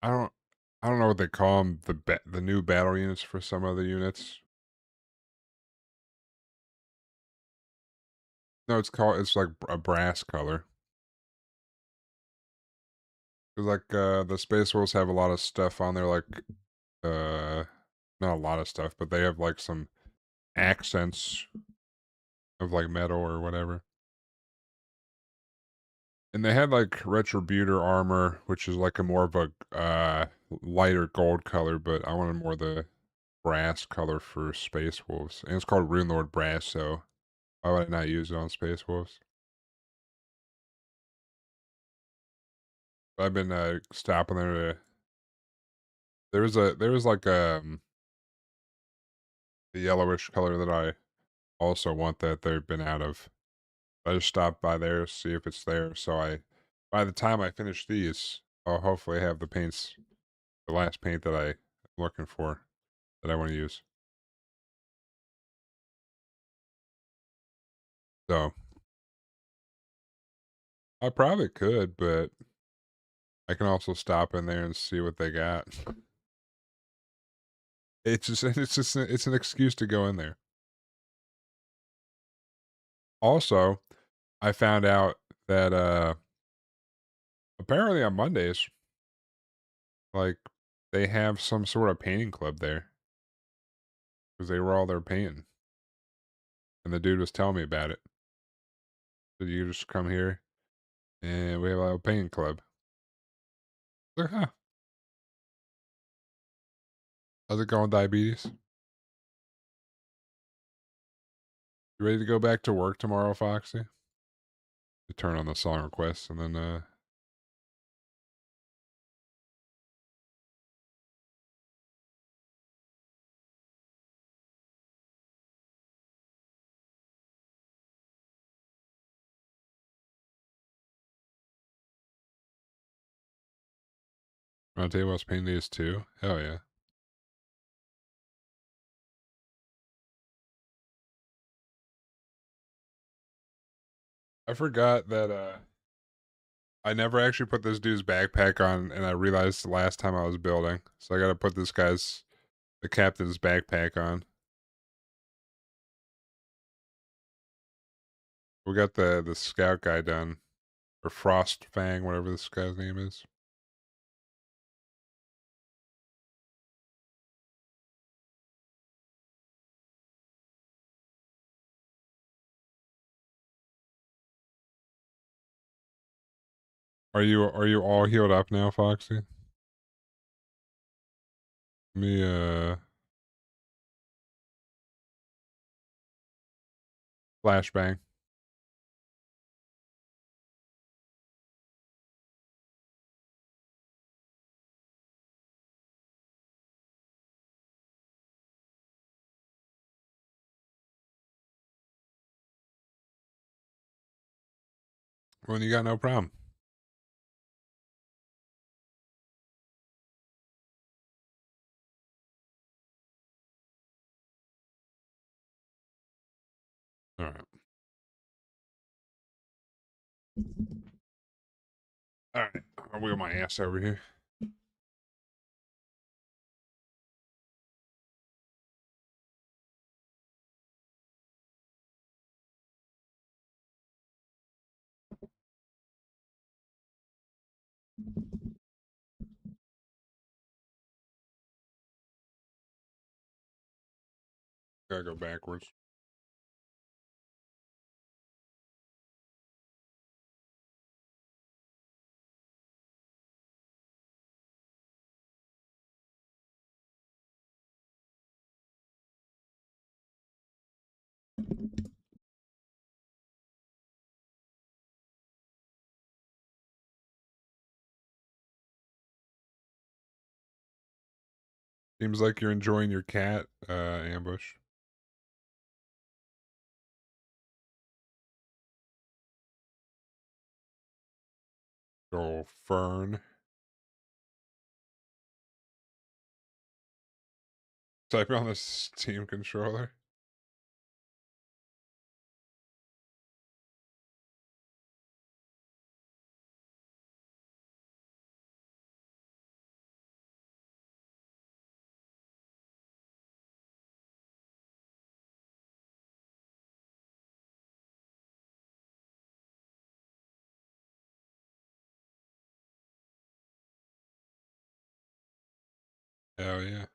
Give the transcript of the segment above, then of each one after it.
I don't I don't know what they call them. The new battle units for some of the units. No, it's like a brass color. 'Cause, like, the Space Wolves have a lot of stuff on there, like, uh not a lot of stuff, but they have, like, some accents of, like, metal or whatever. And they had, like, Retributor armor, which is, like, a more of a, lighter gold color, but I wanted more the brass color for Space Wolves, and it's called Runelord Brass, so why would I not use it on Space Wolves? I've been, stopping there to there was, like, the yellowish color that I also want that they've been out of. I just stopped by there to see if it's there, so by the time I finish these, I'll hopefully have the last paint that I'm looking for, that I wanna use. So, I probably could, but I can also stop in there and see what they got. It's an excuse to go in there. Also, I found out that, apparently on Mondays, like, they have some sort of painting club there because they were all there painting, and the dude was telling me about it. So you just come here and we have a painting club. Like, "Huh, how's it going, diabetes? You ready to go back to work tomorrow, Foxy?" You turn on the song requests and then, wanna tell you what's painting these too? Hell yeah. I forgot that, I never actually put this dude's backpack on, and I realized the last time I was building, so I gotta put the captain's backpack on. We got the scout guy done, or Frost Fang, whatever this guy's name is. Are you all healed up now, Foxy? Me, flashbang. Well, you got no problem. All right, all right. I'll wheel my ass over here. Gotta go backwards. Seems like you're enjoying your cat ambush. Oh, Fern. Type on the Steam controller. Hell yeah.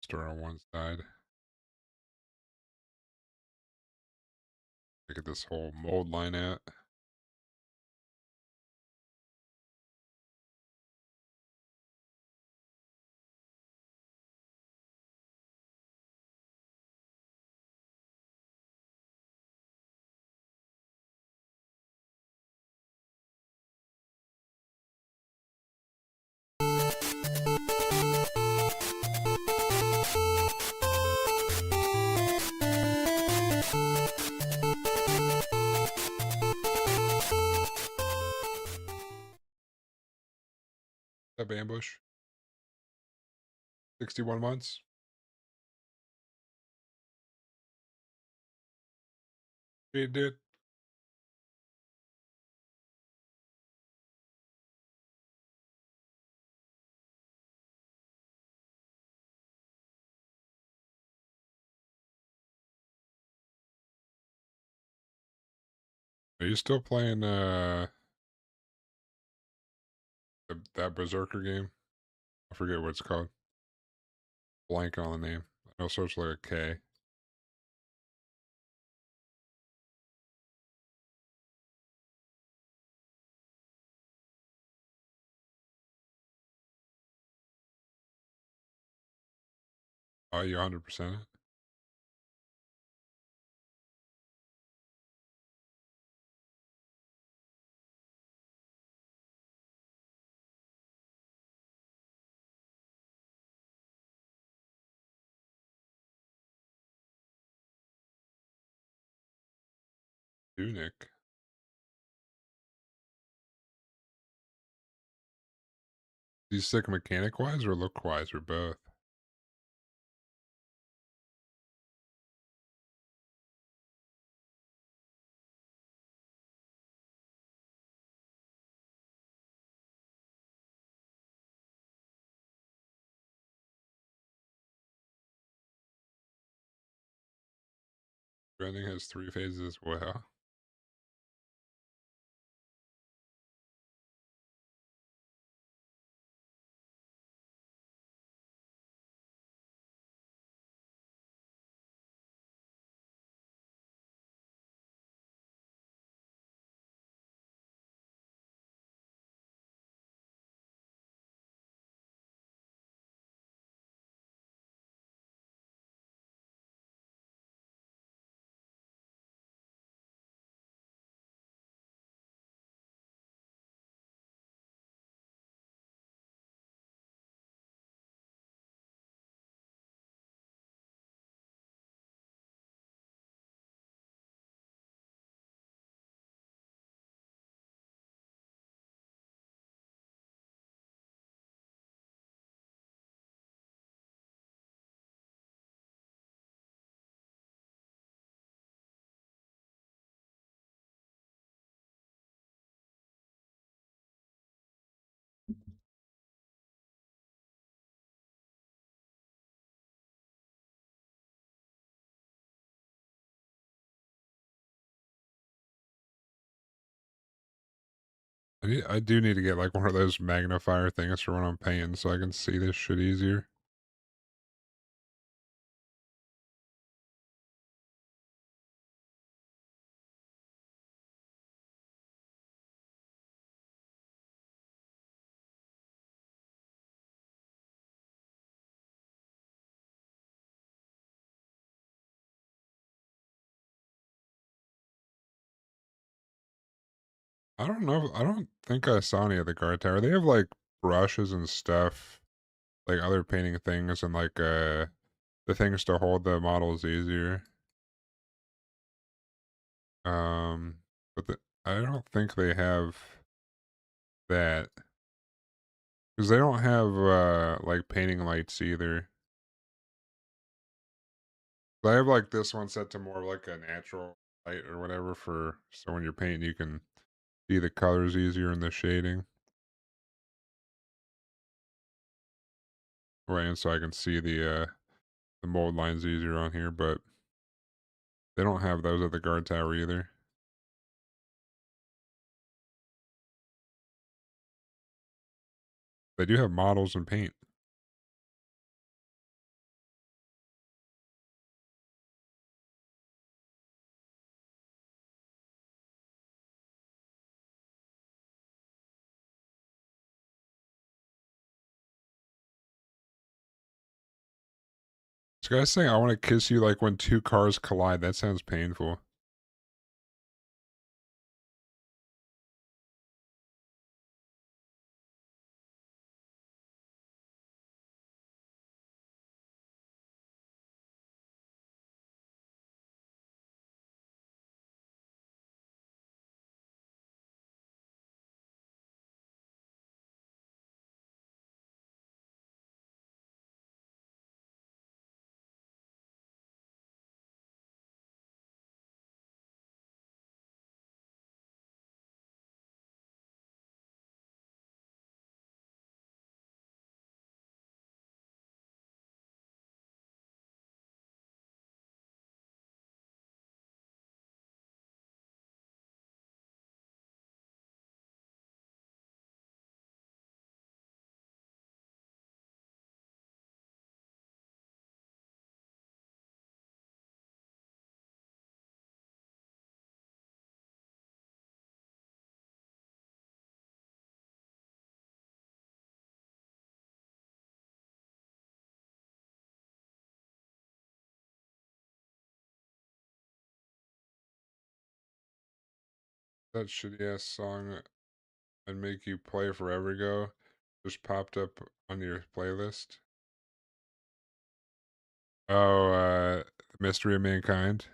Store on one side. Look at this whole mold line out. Up ambush. 61 months. It did. Are you still playing that Berserker game? I forget what it's called. Blank on the name. I know it starts like a K. Oh, you 100% it? Tunic. Do you sick mechanic wise or look wise or both? Branding has 3 phases as well. I do need to get like one of those magnifier things for when I'm painting so I can see this shit easier. I don't know. I don't think I saw any of the guard tower. They have like brushes and stuff, like other painting things, and like the things to hold the models easier. Um, but I don't think they have that because they don't have like painting lights either. I have like this one set to more like a natural light or whatever for so when you're painting you can see the colors easier in the shading. Right, and so I can see the mold lines easier on here, but they don't have those at the guard tower either. They do have models and paint. This guy's saying I want to kiss you like when two cars collide. That sounds painful. That shitty ass song and make you play forever ago just popped up on your playlist. Oh, Mystery of Mankind.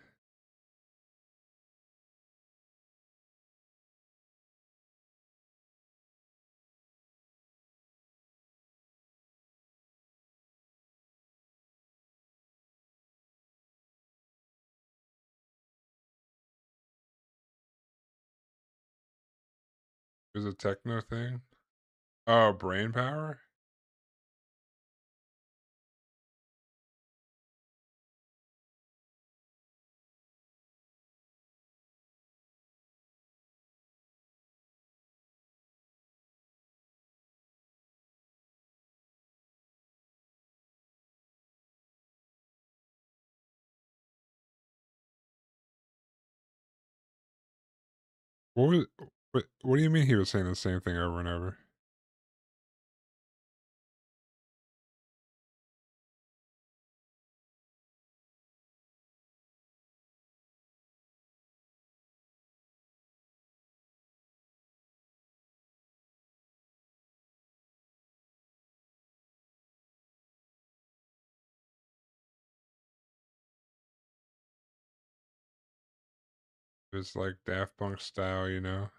Is a techno thing? Oh, Brain Power? What was, what do you mean he was saying the same thing over and over? It's like Daft Punk style, you know?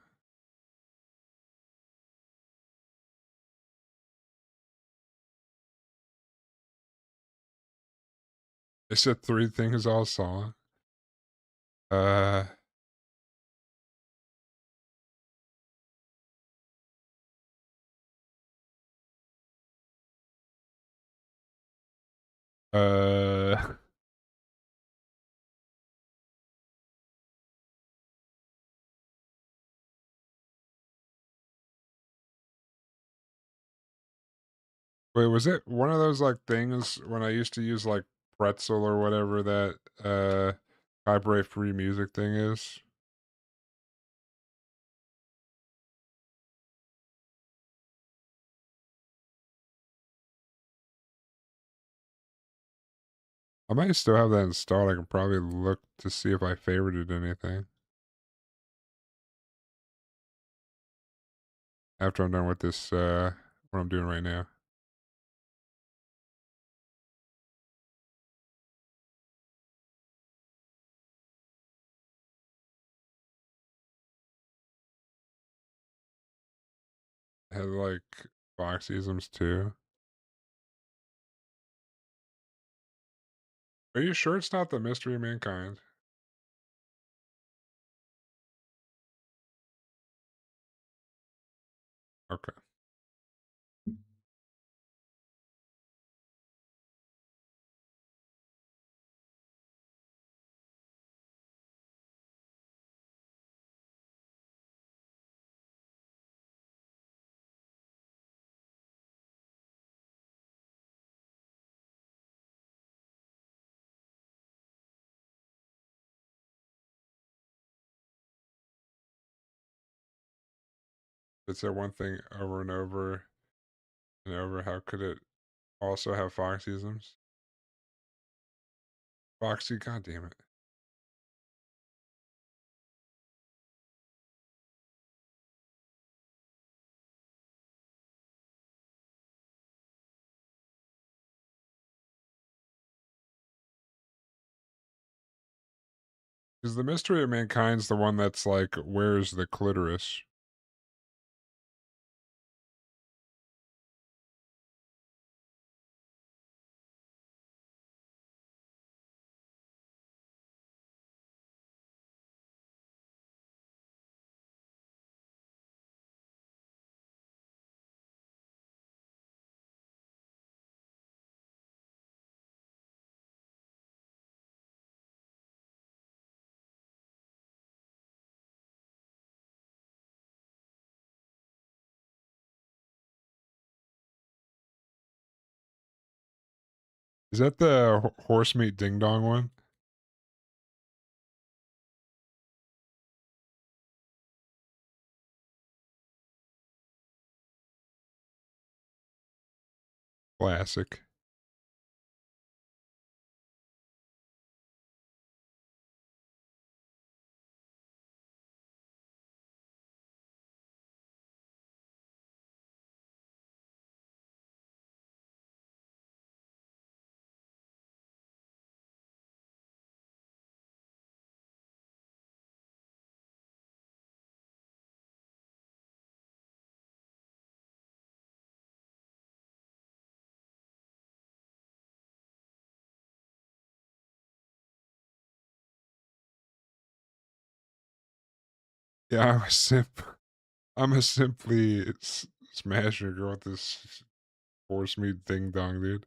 They said three things all song. Uh, uh, wait, was it one of those like things when I used to use like Pretzel or whatever that copyright free music thing is? I might still have that installed. I can probably look to see if I favorited anything after I'm done with this what I'm doing right now. had like Foxisms too. Are you sure it's not the Mystery of Mankind? Okay. It's that one thing over and over and over. How could it also have Foxisms? Foxy, god damn it. Is the Mystery of Mankind's the one that's like, where's the clitoris? Is that the horse meat ding dong one? Classic. Yeah, I'm a simply smash your girl with this horse meat ding dong, dude.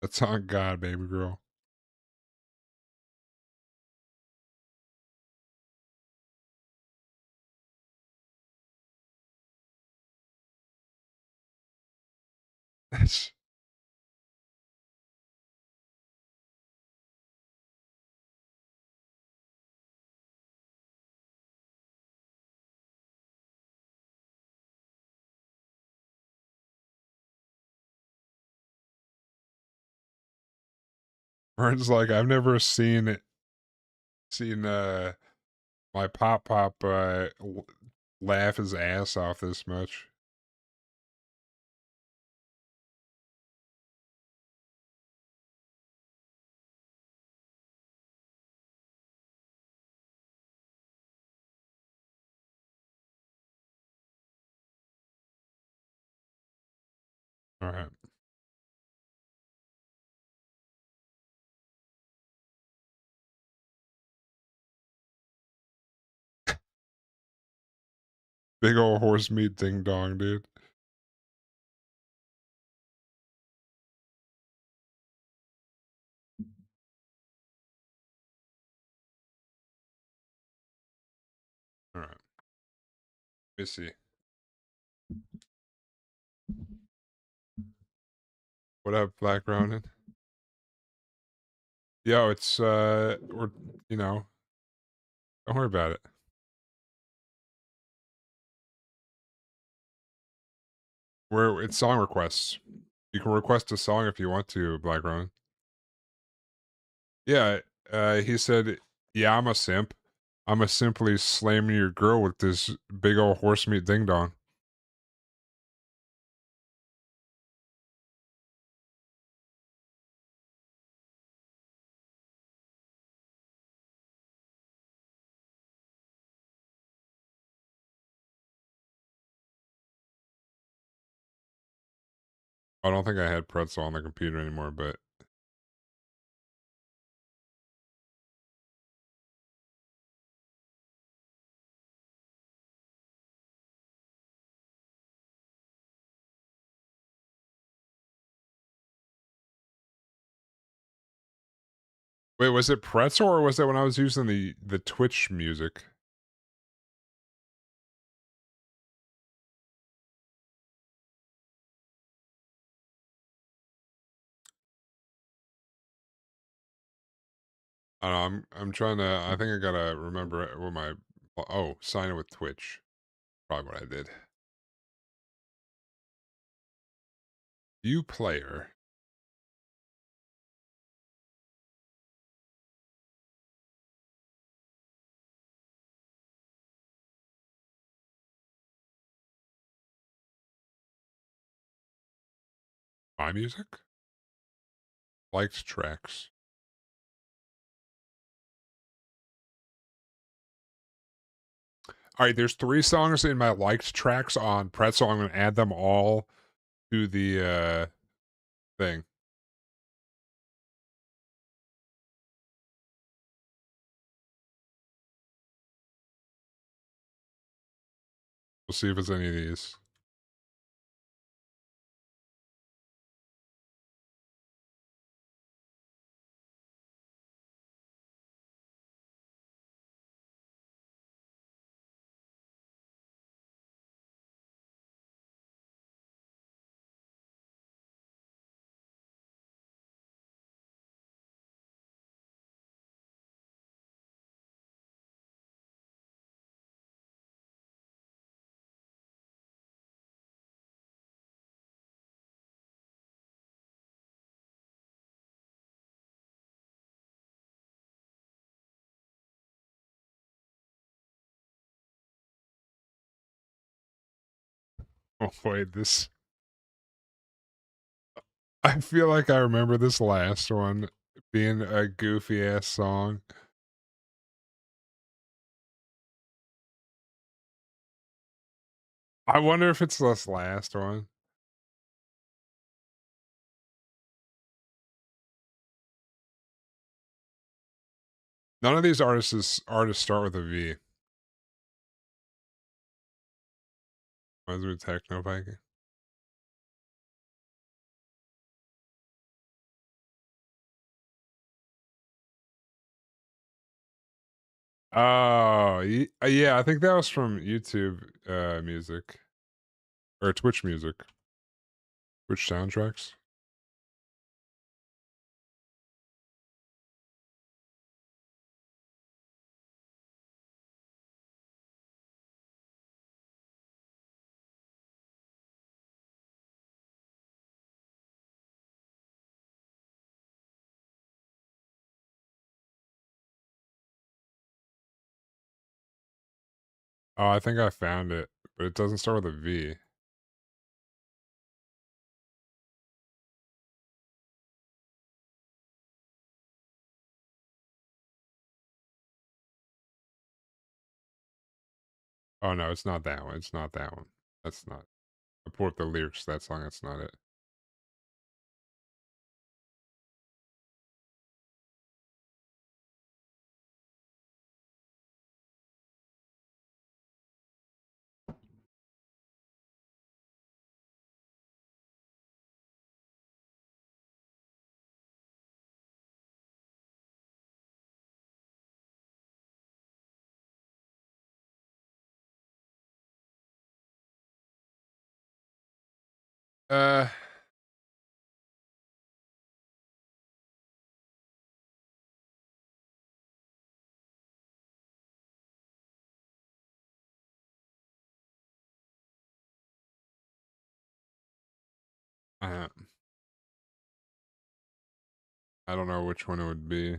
That's on God, baby girl. That's Vern's like, I've never seen my pop laugh his ass off this much. All right. Big old horse meat ding dong, dude. All right. Let me see. What up, Black Ronin? Yo, it's we're you know, don't worry about it. It's song requests. You can request a song if you want to, Black Ronin. Yeah, he said, "Yeah, I'm a simp. I'm a simply slamming your girl with this big old horse meat ding dong." I don't think I had Pretzel on the computer anymore, but wait, was it Pretzel or was it when I was using the Twitch music? I don't know, I'm trying to I think I gotta remember it what my oh, sign it with Twitch. Probably what I did. View player. My music? Liked tracks. All right, there's 3 songs in my liked tracks on Pretzel. I'm gonna add them all to the, thing. We'll see if it's any of these. Oh, wait, this I feel like I remember this last one being a goofy ass song. I wonder if it's this last one. None of these artists start with a V. Reminds me of Techno Viking. Oh, yeah, I think that was from YouTube, music or Twitch music. Twitch soundtracks. Oh, I think I found it, but it doesn't start with a V. Oh, no, it's not that one, it's not that one. That's not I pulled up the lyrics to that song, that's not it. Uh, uh, I don't know which one it would be.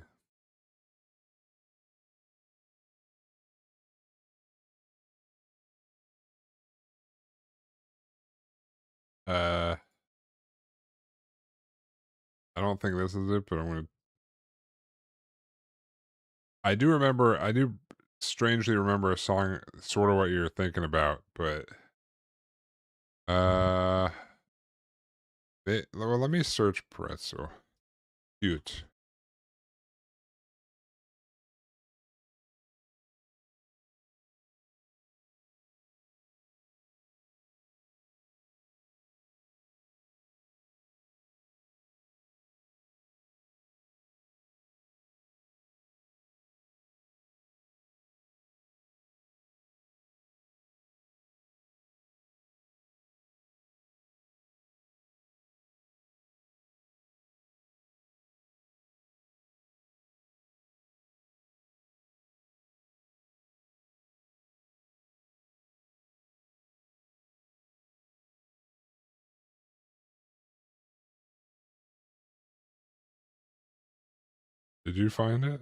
Uh, I don't think this is it, but I do strangely remember a song, sort of what you're thinking about, but, uh, Well, let me search pretzel. Cute. Did you find it?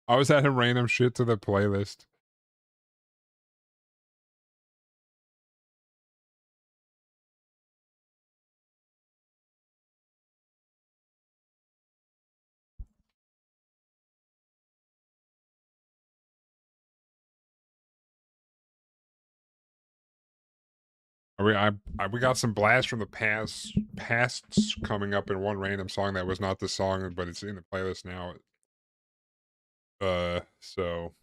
I was adding random shit to the playlist. We got some blasts from the pasts coming up in one random song that was not the song, but it's in the playlist now. So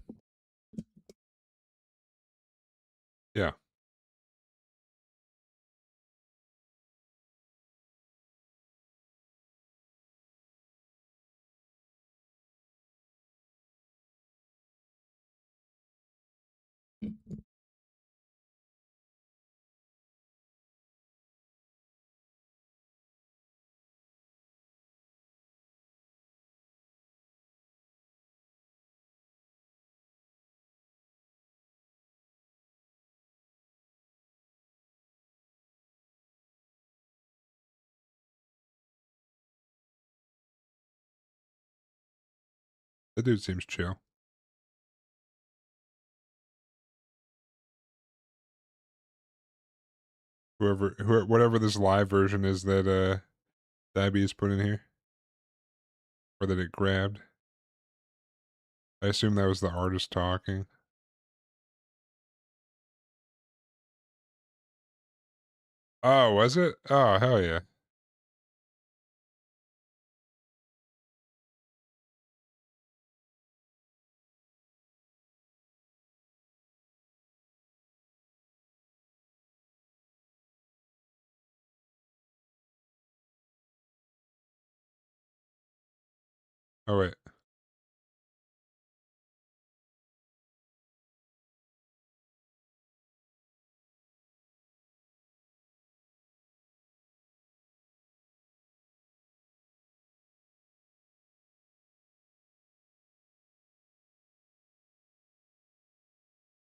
yeah. That dude seems chill. Whatever this live version is that Dabby is put in here, or that it grabbed. I assume that was the artist talking. Oh, was it? Oh, hell yeah. Oh wait.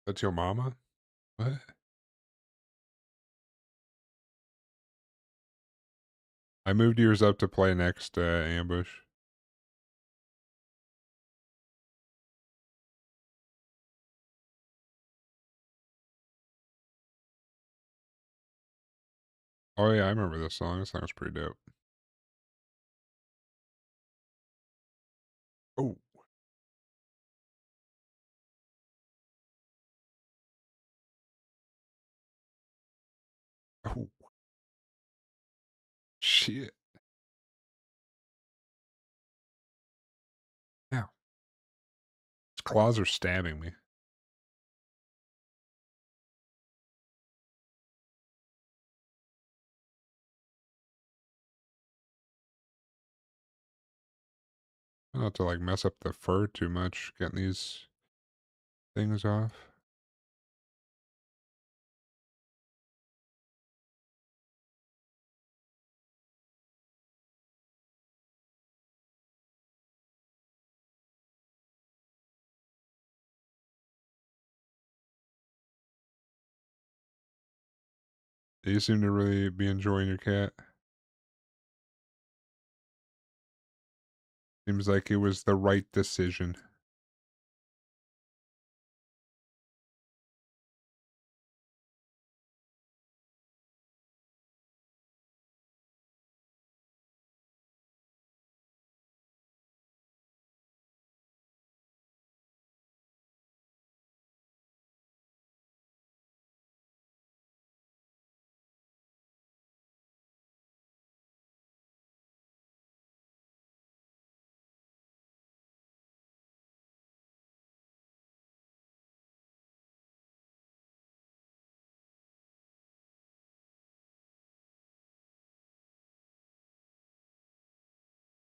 That's your mama? What? I moved yours up to play next ambush. Oh yeah, I remember this song. This song was pretty dope. Oh, oh, shit. Ow. His claws are stabbing me. Not to like mess up the fur too much, getting these things off. You seem to really be enjoying your cat. Seems like it was the right decision.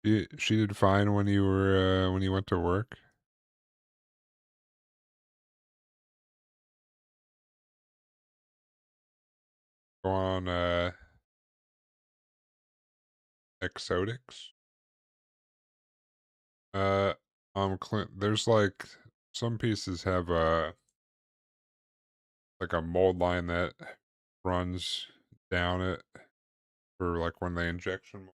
She did fine when you went to work? Go on, Exotics? Uh, Clint, there's, like some pieces have, like, a mold line that runs down it for, like, when they injection.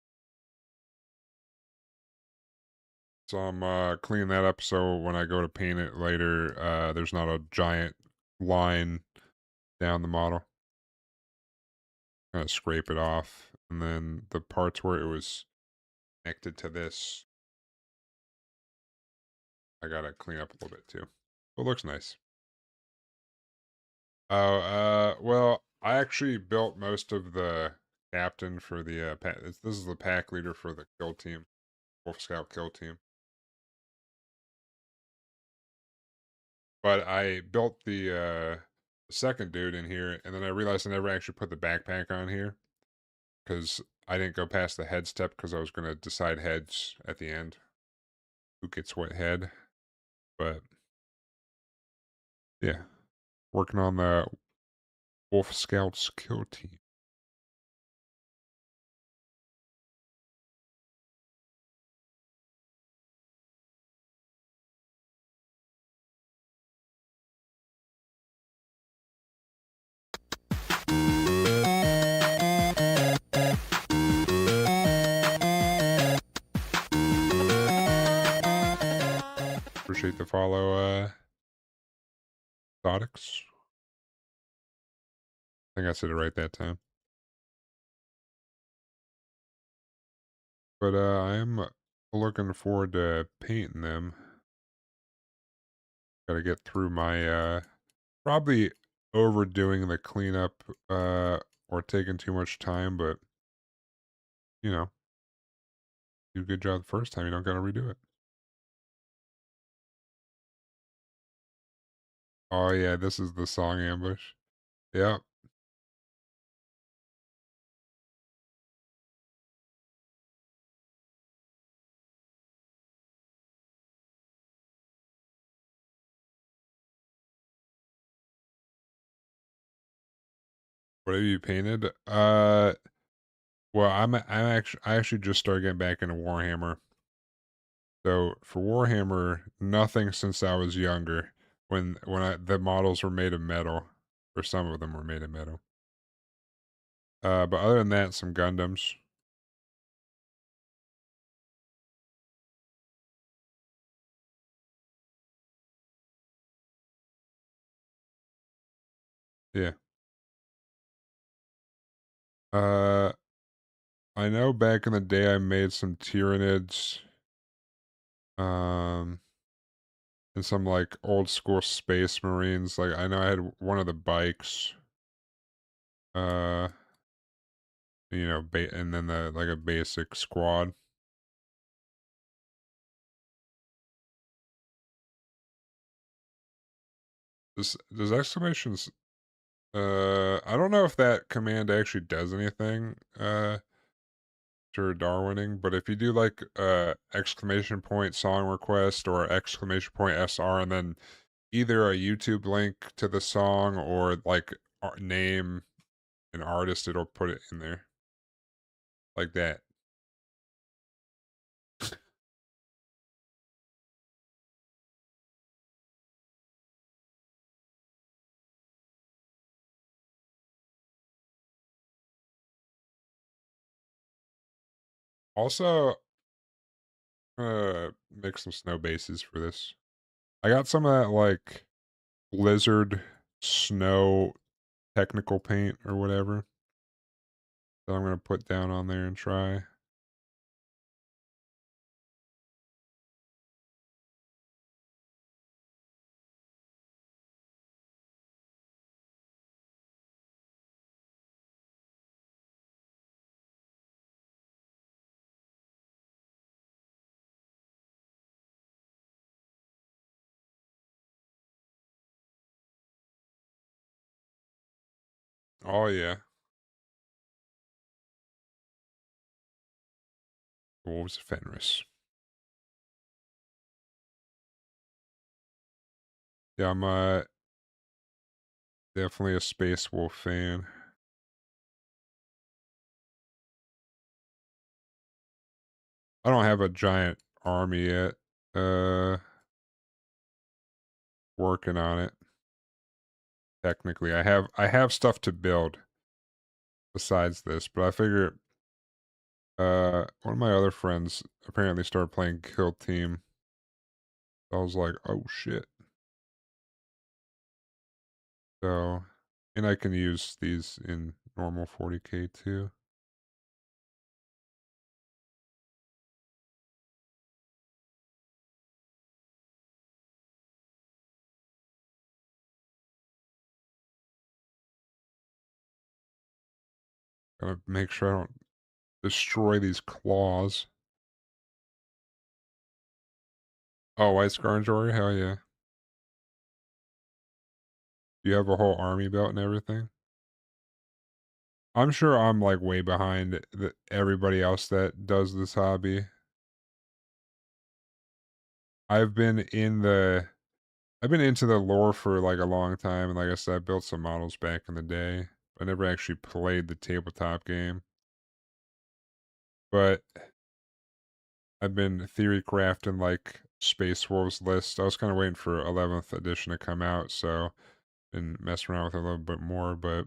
So I'm, cleaning that up so when I go to paint it later, there's not a giant line down the model. Kinda scrape it off, and then the parts where it was connected to this, I gotta clean up a little bit too. It looks nice. Oh, well, I actually built most of the captain for the, this is the pack leader for the kill team, Wolf Scout kill team. But I built the second dude in here, and then I realized I never actually put the backpack on here because I didn't go past the head step because I was gonna decide heads at the end, who gets what head. But yeah, working on the Wolf Scouts kill team. Appreciate the follow, Thotix. I think I said it right that time. But I am looking forward to painting them. Gotta get through my probably overdoing the cleanup or taking too much time, but you know, do a good job the first time, you don't gotta redo it. Oh yeah, this is the song ambush. Yep. What have you painted? Well, I actually just started getting back into Warhammer. So for Warhammer, nothing since I was younger. When the models were made of metal, or some of them were made of metal. But other than that, some Gundams. Yeah. Uh, I know back in the day I made some Tyranids, um, and some like old school Space Marines. Like I know I had one of the bikes, uh, and then the like a basic squad. Does exclamations? I don't know if that command actually does anything. For Darwining, but if you do like exclamation point song request or exclamation point SR and then either a YouTube link to the song or like name an artist, it'll put it in there like that. Also, make some snow bases for this. I got some of that like blizzard snow technical paint or whatever that I'm gonna put down on there and try. Oh yeah. Wolves of Fenris. Yeah, I'm definitely a Space Wolf fan. I don't have a giant army yet. Uh, Working on it. Technically, I have stuff to build besides this, but I figure one of my other friends apparently started playing Kill Team. I was like, oh shit. So, and I can use these in normal 40k too. Gotta make sure I don't destroy these claws. Oh, White Scourge, hell yeah. You have a whole army built and everything? I'm sure I'm like way behind everybody else that does this hobby. I've been in the I've been into the lore for like a long time, and like I said, I built some models back in the day. I never actually played the tabletop game, but I've been theory crafting like Space Wolves list. I was kind of waiting for 11th edition to come out, so been messing around with it a little bit more. But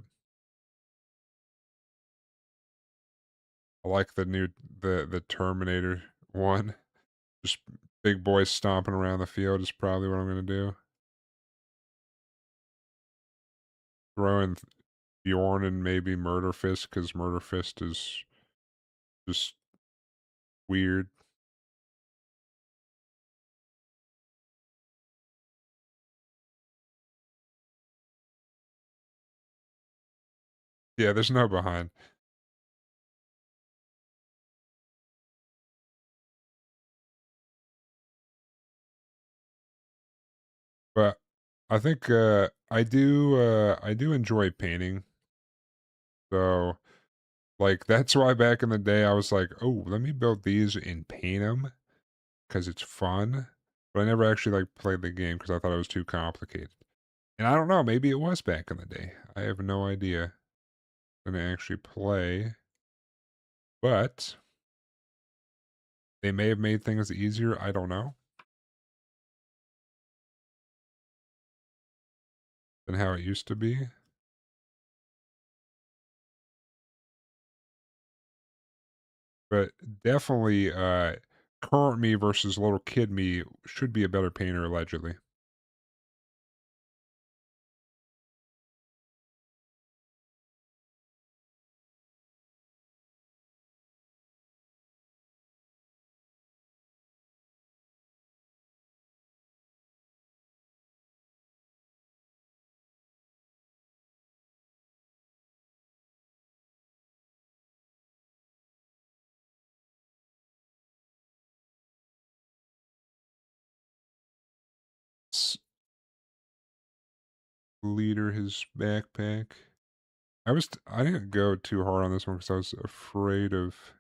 I like the Terminator one. Just big boys stomping around the field is probably what I'm gonna do. Throw in Bjorn and maybe Murder Fist because Murder Fist is just weird. Yeah, there's no behind. But I think I do enjoy painting. So like that's why back in the day I was like, oh, let me build these and paint them because it's fun. But I never actually like played the game because I thought it was too complicated. And I don't know, maybe it was back in the day. I have no idea. Gonna actually play, but they may have made things easier. I don't know than how it used to be. But definitely, current me versus little kid me should be a better painter, allegedly. Leader his backpack. I didn't go too hard on this one because I was afraid of.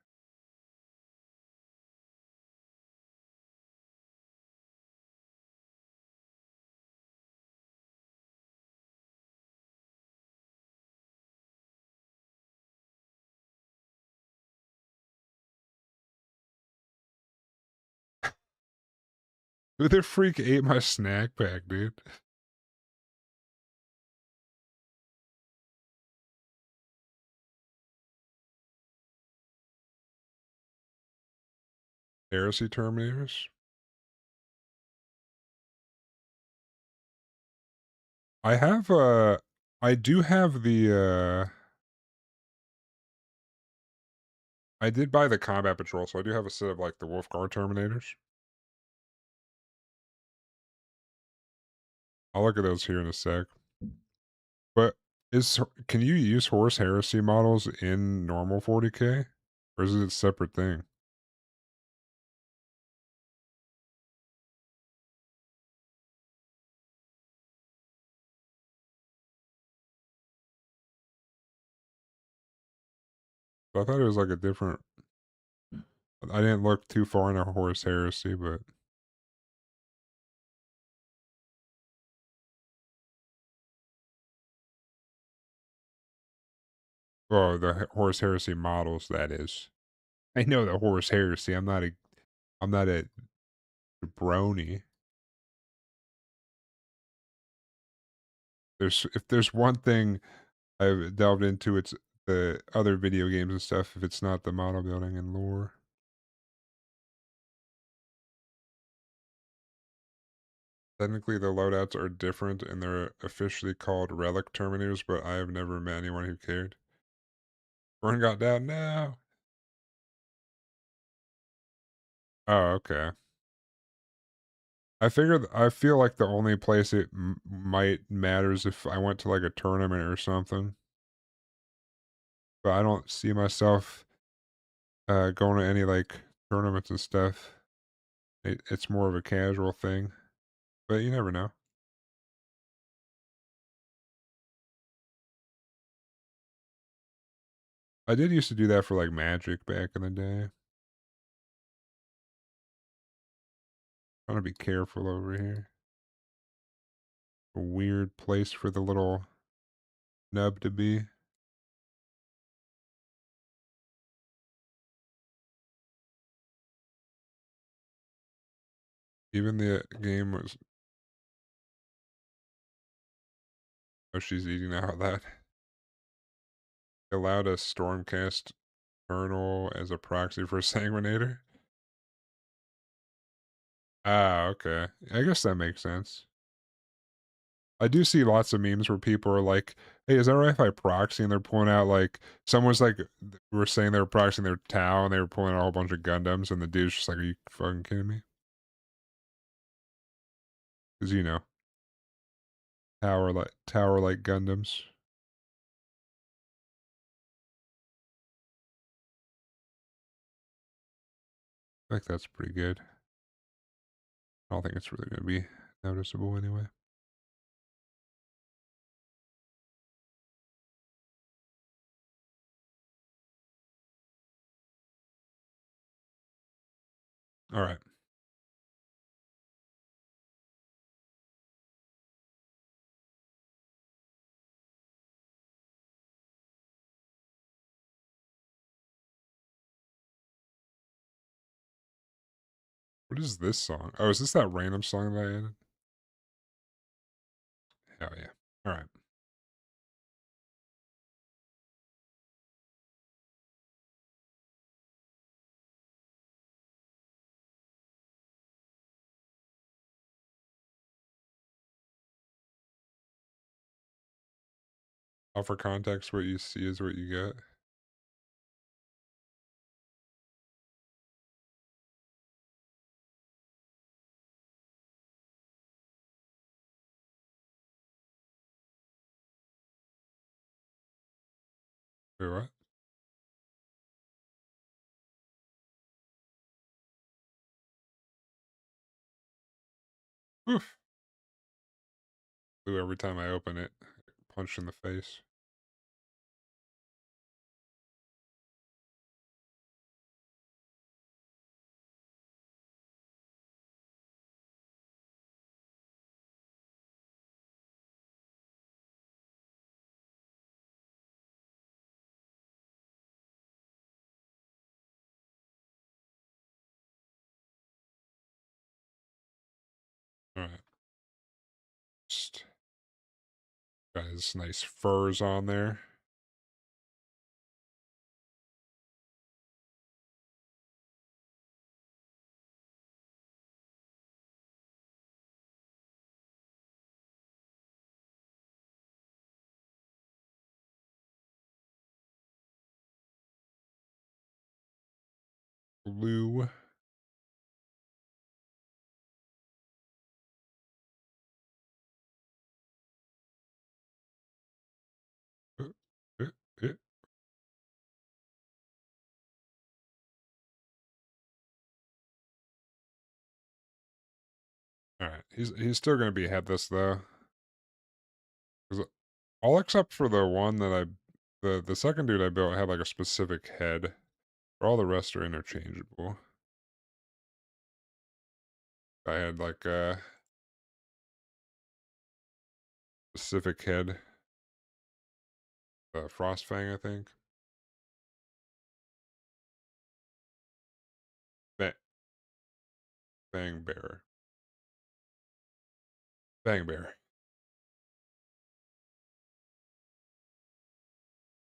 Who the freak ate my snack pack, dude? Heresy Terminators? I have, I do have I did buy the Combat Patrol, so I do have a set of, like, the Wolfguard Terminators. I'll look at those here in a sec. But can you use Horse Heresy models in normal 40k? Or is it a separate thing? I thought it was like a different I didn't look too far into Horus Heresy, but well, the Horus Heresy models, that is. I know the Horus Heresy. I'm not a jabroni. If there's one thing I've delved into, it's the other video games and stuff, if it's not the model building and lore. Technically, the loadouts are different and they're officially called relic terminators, but I have never met anyone who cared. Burn got down now. Oh, okay. I feel like the only place it might matter is if I went to like a tournament or something, but I don't see myself going to any like tournaments and stuff. It's more of a casual thing, but you never know. I did used to do that for like Magic back in the day. Trying to be careful over here. A weird place for the little nub to be. Even the game was. Oh, she's eating out that. Allowed a Stormcast kernel as a proxy for Sanguinator. Ah, okay. I guess that makes sense. I do see lots of memes where people are like, "Hey, is that right if I proxy?" And they're pulling out like someone's like were saying they were proxying their Tau and they were pulling out a whole bunch of Gundams, and the dude's just like, "Are you fucking kidding me?" Because tower like Gundams. I think that's pretty good. I don't think it's really gonna be noticeable anyway. All right. What is this song? Oh, is this that random song that I added? Hell yeah. All right. For context, what you see is what you get. Wait, what? Oof. Blue every time I open it. Punch in the face. All right. Just got his nice furs on there. Blue. Uh, uh, uh. All right. He's still gonna be headless though. 'Cause all except for the one that the second dude I built had like a specific head. All the rest are interchangeable. I had like a Pacific Head, Frostfang, I think. Ba- Bang Bear. Bang Bear.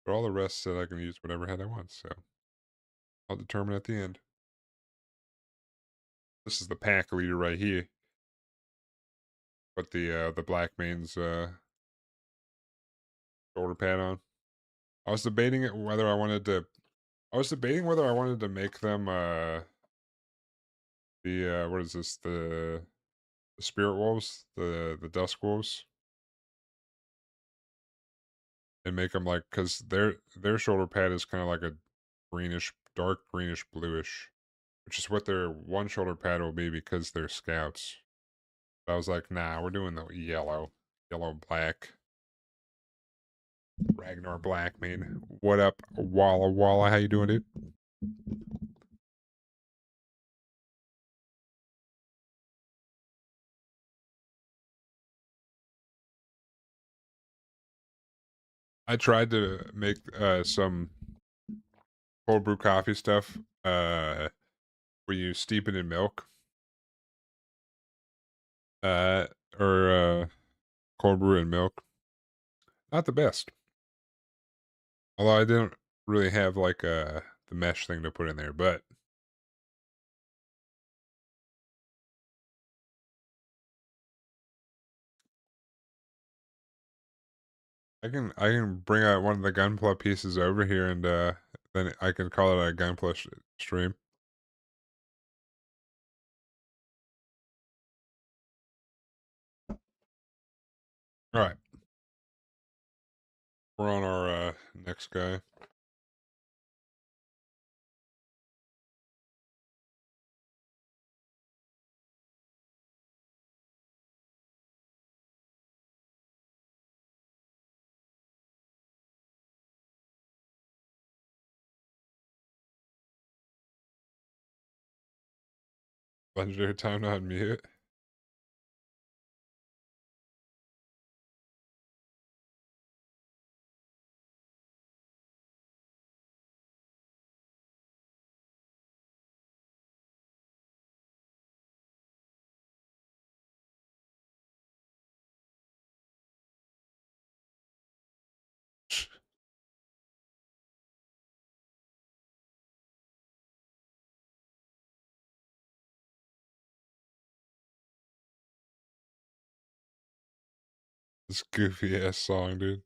But all the rest said I can use whatever head I want, so I'll determine at the end. This is the pack leader right here. Put the black mane's shoulder pad on. I was debating it whether I wanted to. I was debating whether I wanted to make them the what is this, the spirit wolves, the dusk wolves, and make them like, because their shoulder pad is kind of like a greenish, dark greenish bluish, which is what their one shoulder pad will be because they're scouts. I was like, nah, we're doing the yellow black. Ragnar Blackmane. What up, Walla Walla? How you doing, dude? I tried to make some cold brew coffee stuff where you steep it in milk uh, or cold brew in milk. Not the best. Although I didn't really have like the mesh thing to put in there, but I can bring out one of the Gunpla pieces over here and then I can call it a Gunpla stream. All right, we're on our next guy. Legendary time to unmute. This goofy ass song, dude.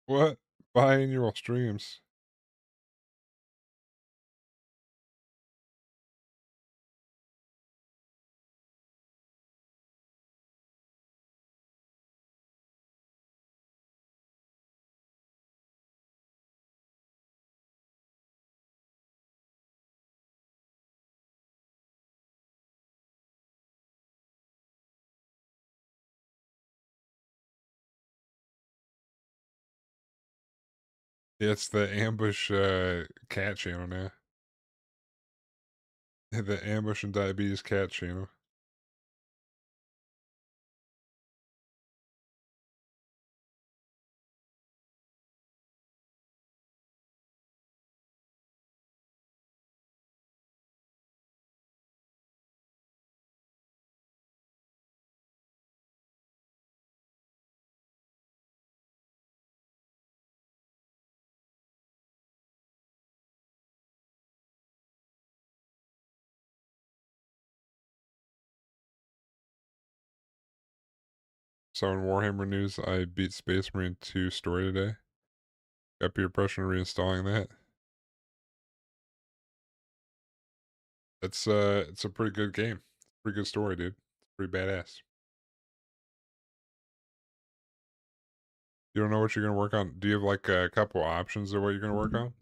What? Biannual streams. It's the ambush cat channel now. The ambush and diabetes cat channel. So in Warhammer news, I beat Space Marine 2 story today. Got peer pressure reinstalling that. It's a pretty good game. Pretty good story, dude. It's pretty badass. You don't know what you're gonna work on? Do you have like a couple options of what you're gonna work on?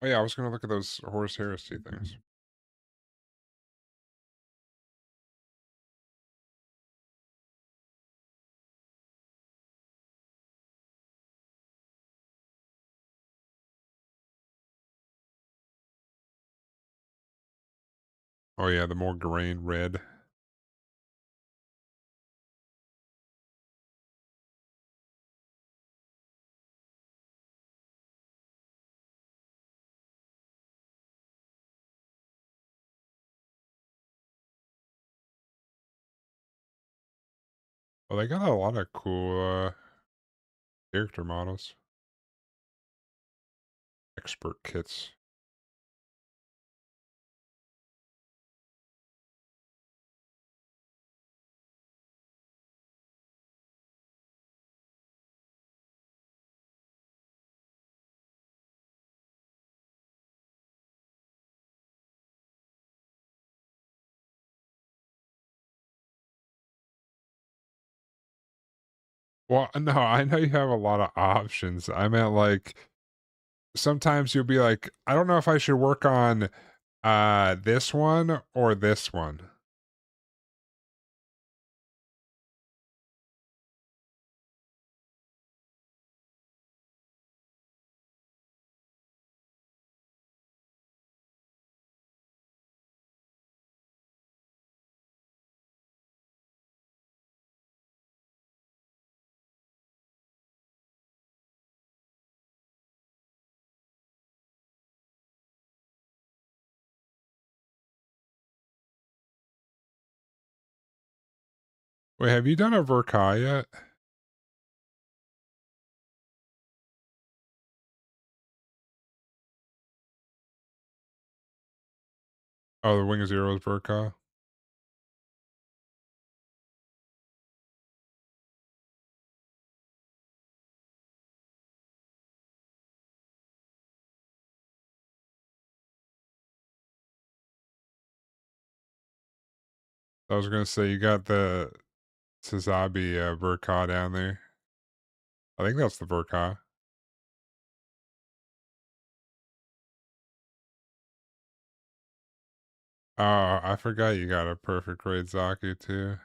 Oh yeah, I was gonna look at those Horus Heresy things. Oh yeah, the more grain red. Well, they got a lot of cool character models. Expert kits. Well, no, I know you have a lot of options. I meant like sometimes you'll be like, I don't know if I should work on this one or this one. Wait, have you done a Verkai yet? Oh, the Wing of Zero's Verkai? I was gonna say you got the Sazabi Verkai down there. I think that's the Verkai. Oh, I forgot you got a perfect raid Zaku too.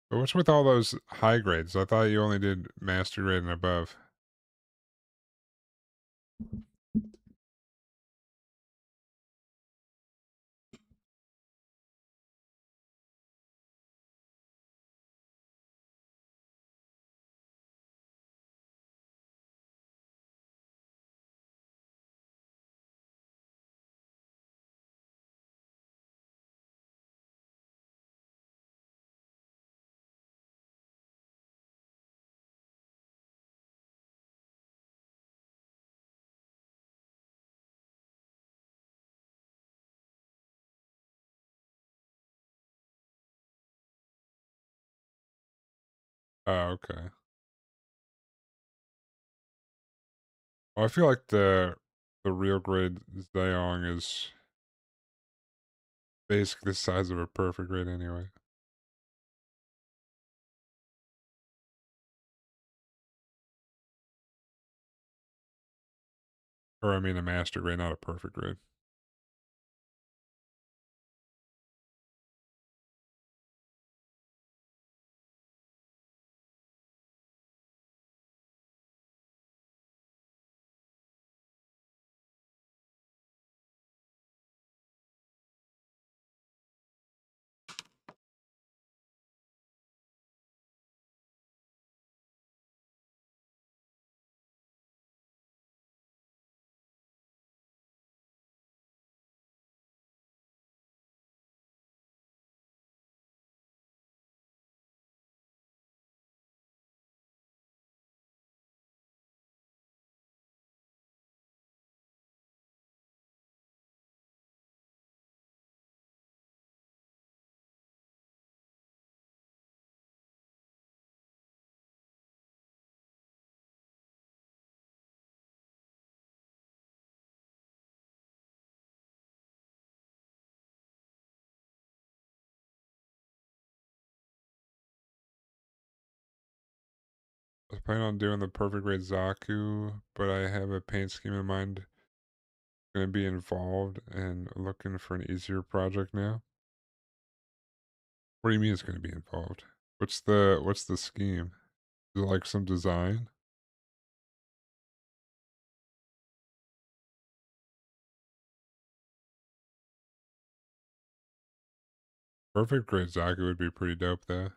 But what's with all those high grades? I thought you only did master grade and above. Oh, okay. Well, I feel like the real grade Zayong is basically the size of a perfect grade anyway. Or I mean a master grade, not a perfect grade. Plan on doing the perfect grade Zaku, but I have a paint scheme in mind. Gonna be involved and looking for an easier project now. What do you mean it's gonna be involved? What's the scheme? Is it like some design? Perfect grade Zaku would be pretty dope though.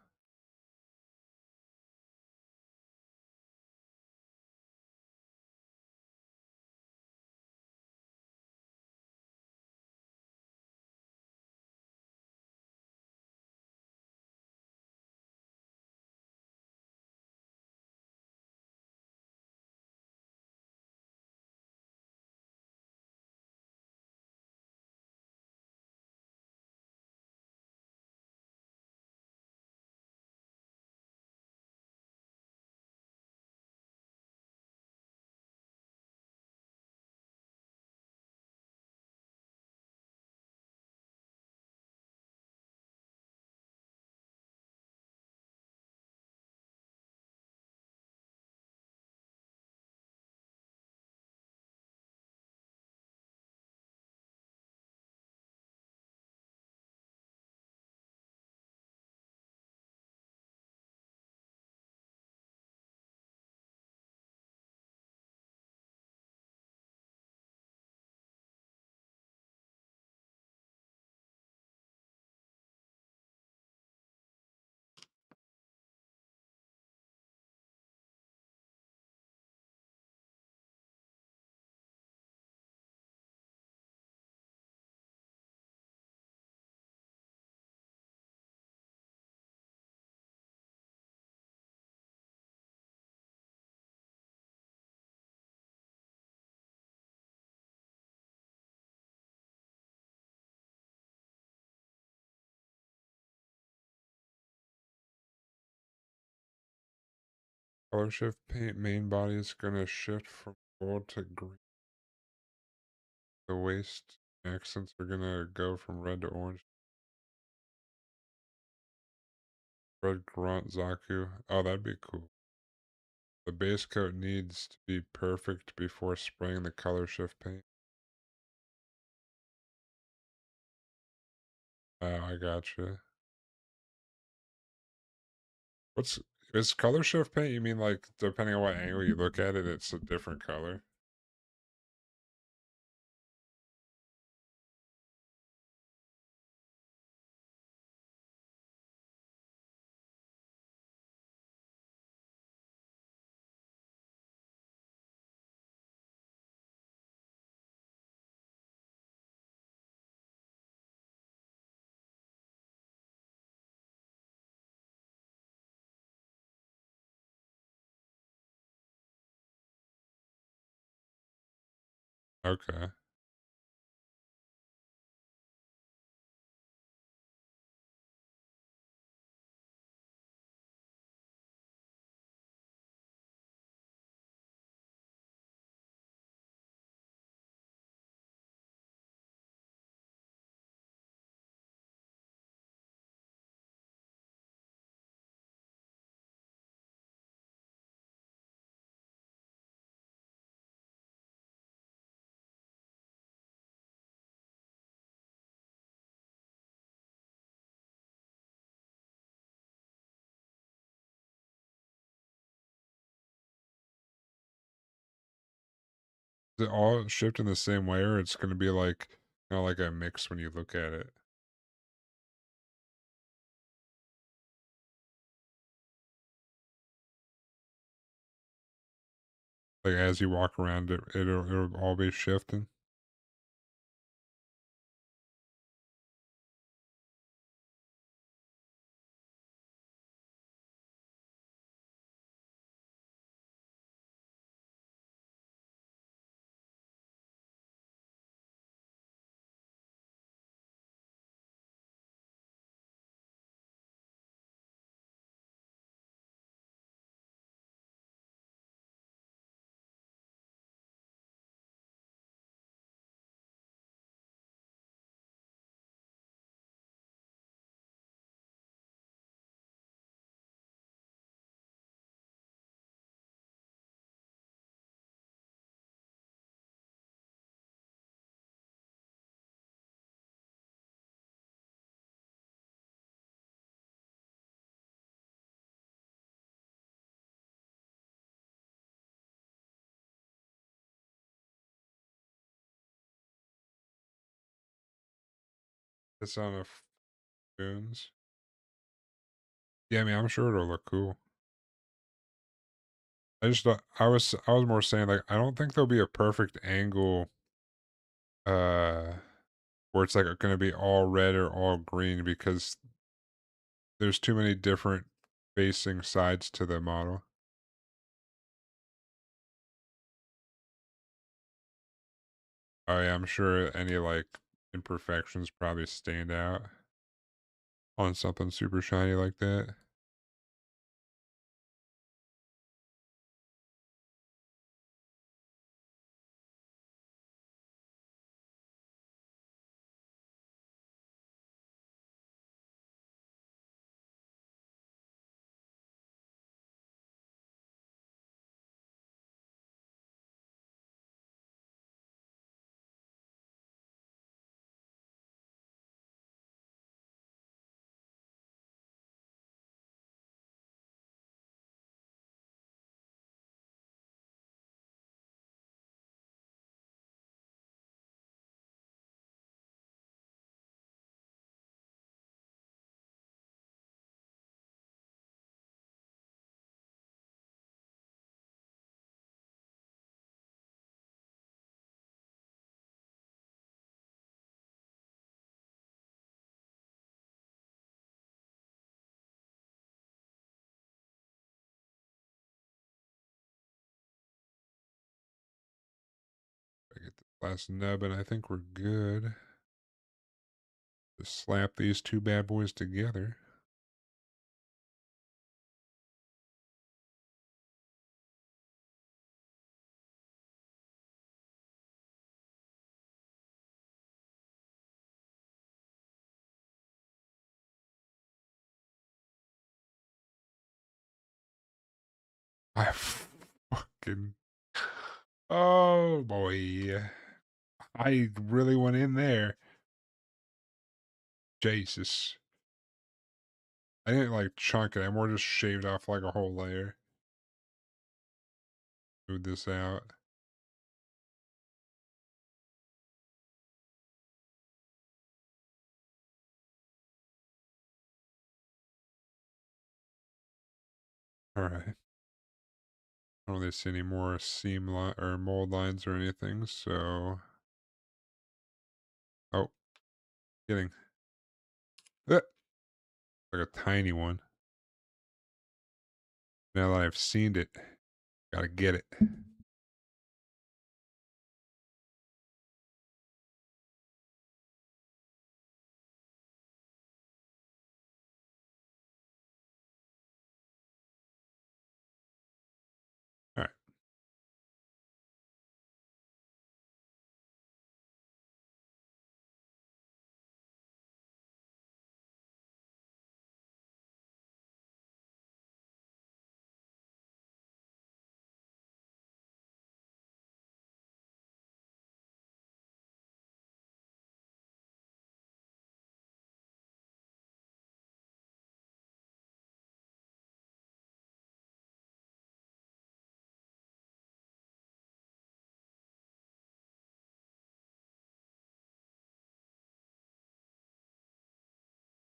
Color shift paint main body is gonna shift from gold to green. The waist accents are gonna go from red to orange. Red Grunt Zaku. Oh, that'd be cool. The base coat needs to be perfect before spraying the color shift paint. Oh, I gotcha. What's is color shift paint? You mean like depending on what angle you look at it, it's a different color? Okay. Is it all shipped in the same way, or it's gonna be like like a mix when you look at it? Like as you walk around it, it'll all be shifting. It's on a Spoons. Yeah, I mean, I'm sure it'll look cool. I just thought I was more saying like I don't think there'll be a perfect angle uh where it's like gonna be all red or all green because there's too many different facing sides to the model. Oh yeah, I'm sure any like imperfections probably stand out on something super shiny like that. I get the last nub and I think we're good. Just slap these two bad boys together. I fucking oh boy. I really went in there. Jesus. I didn't like chunk it. I more just shaved off like a whole layer. Move this out. Alright. I don't really see any more seam line or mold lines or anything, so oh, kidding. Like a tiny one. Now that I've seen it, gotta get it. Alright,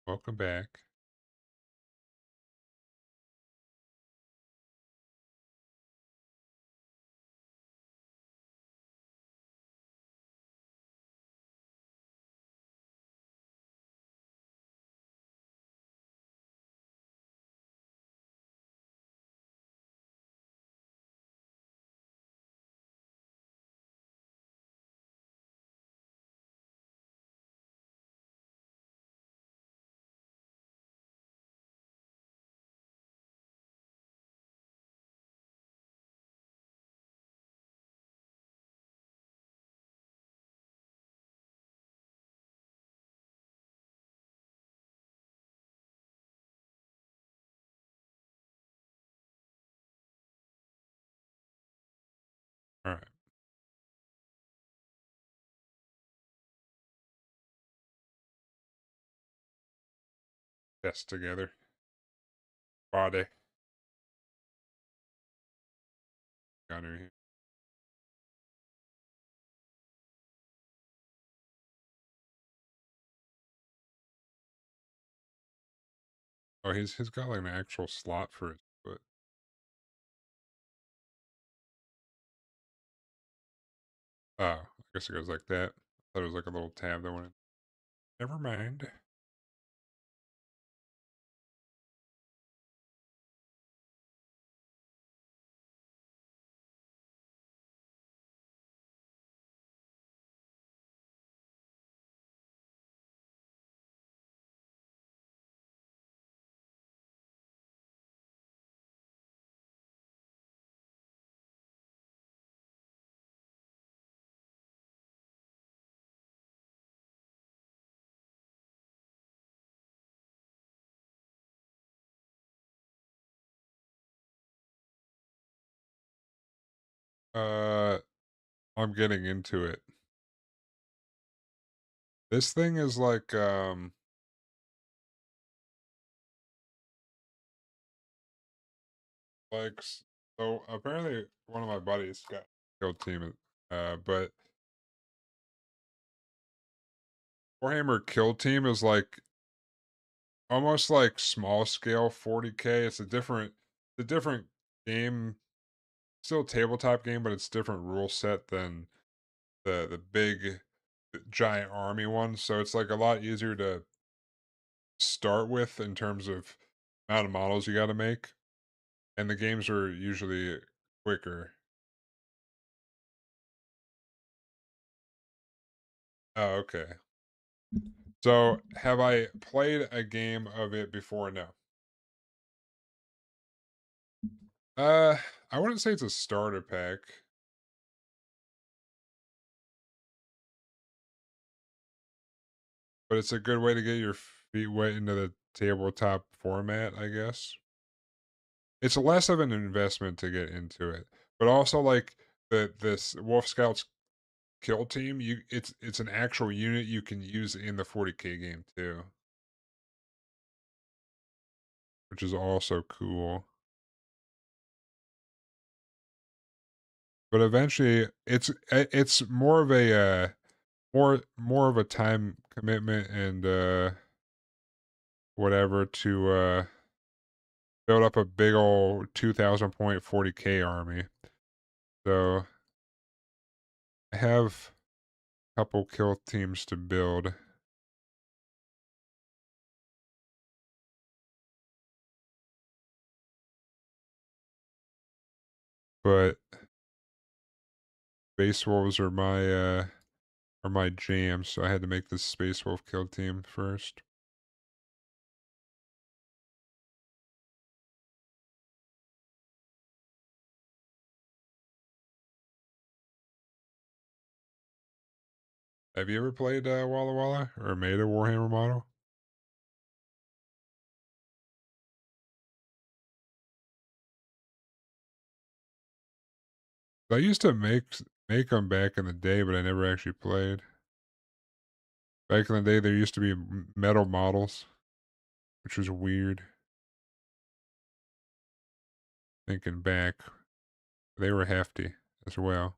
welcome back. Alright, test together. Body. Got her here. Oh, he's got like an actual slot for his foot. Oh, I guess it goes like that. I thought it was like a little tab that went in. Never mind. Uh, I'm getting into it. This thing is so apparently one of my buddies got killed team, but Warhammer Kill Team is like almost like small scale 40K. It's a different game, still a tabletop game, but it's different rule set than the big giant army one. So it's like a lot easier to start with in terms of amount of models you got to make, and the games are usually quicker. Oh, okay. So have I played a game of it before? No. Uh, I wouldn't say it's a starter pack, but it's a good way to get your feet wet into the tabletop format, I guess. It's less of an investment to get into it, but also like this Wolf Scouts kill team, it's an actual unit you can use in the 40K game too, which is also cool. But eventually, it's more of a more of a time commitment and whatever to build up a big old 2,000 point 40K army. So I have a couple kill teams to build. But Space Wolves are my jam, so I had to make this Space Wolf kill team first. Have you ever played Walla Walla or made a Warhammer model? I used to make them back in the day, but I never actually played. Back in the day, there used to be metal models, which was weird. Thinking back, they were hefty as well.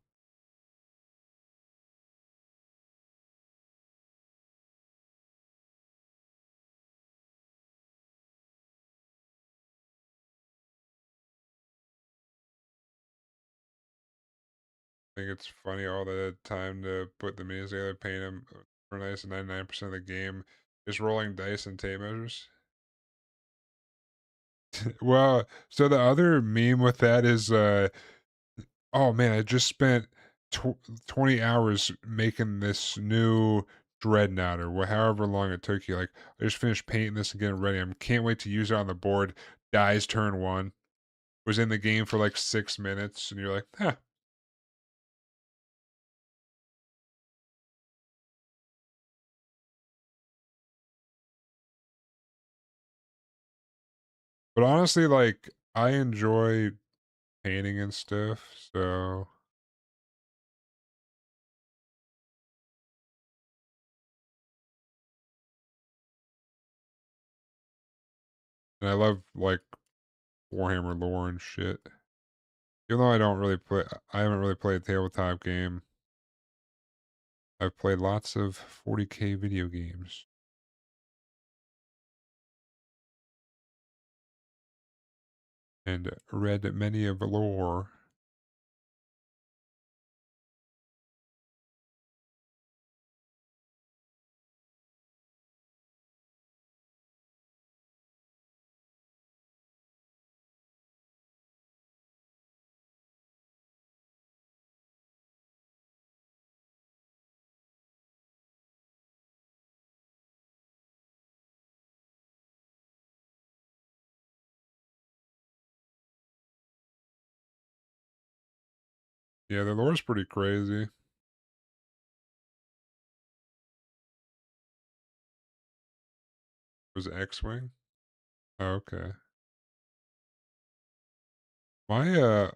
I think it's funny all the time to put the minis together, paint them for nice, and 99% of the game is rolling dice and tape measures. Well, so the other meme with that is, oh man, I just spent 20 hours making this new dreadnought or however long it took you. Like, I just finished painting this and getting ready. I can't wait to use it on the board. Dies turn one. Was in the game for like 6 minutes, and you're like, huh. But honestly, like, I enjoy painting and stuff, so and I love like Warhammer lore and shit. Even though I haven't really played a tabletop game. I've played lots of 40K video games. and read many of lore. Yeah, the lore's pretty crazy. Was it X-Wing? Oh, okay. My,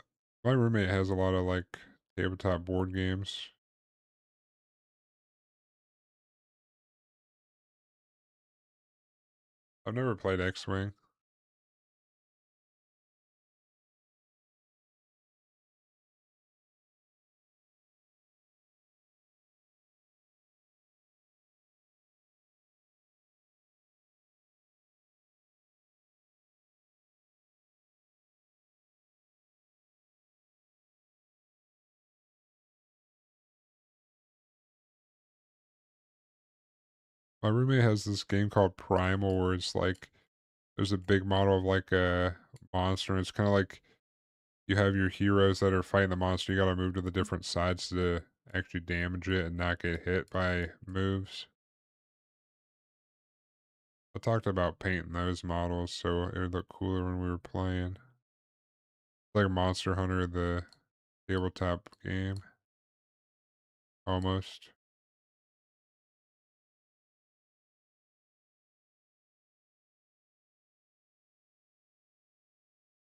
my roommate has a lot of, like, tabletop board games. I've never played X-Wing. My roommate has this game called Primal where it's like there's a big model of like a monster, and it's kind of like you have your heroes that are fighting the monster. You got to move to the different sides to actually damage it and not get hit by moves. I talked about painting those models so it would look cooler when we were playing. Like Monster Hunter, the tabletop game, almost.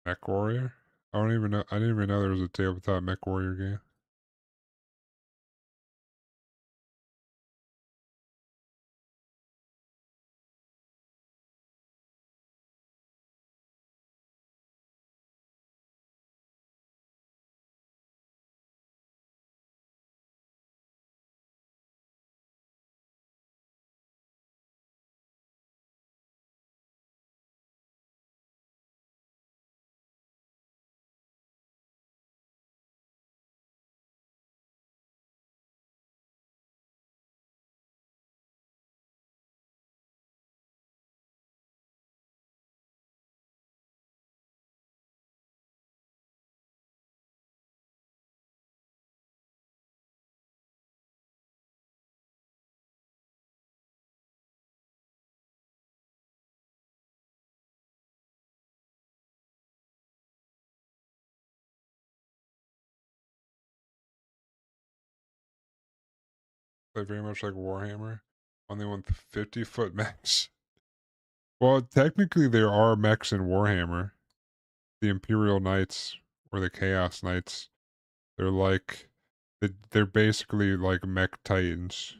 Mech Warrior? I don't even know. I didn't even know there was a tabletop Mech Warrior game. They very much like Warhammer, only with 50-foot mechs. Well, technically, there are mechs in Warhammer. The Imperial Knights or the Chaos Knights. They're like, they're basically like mech titans.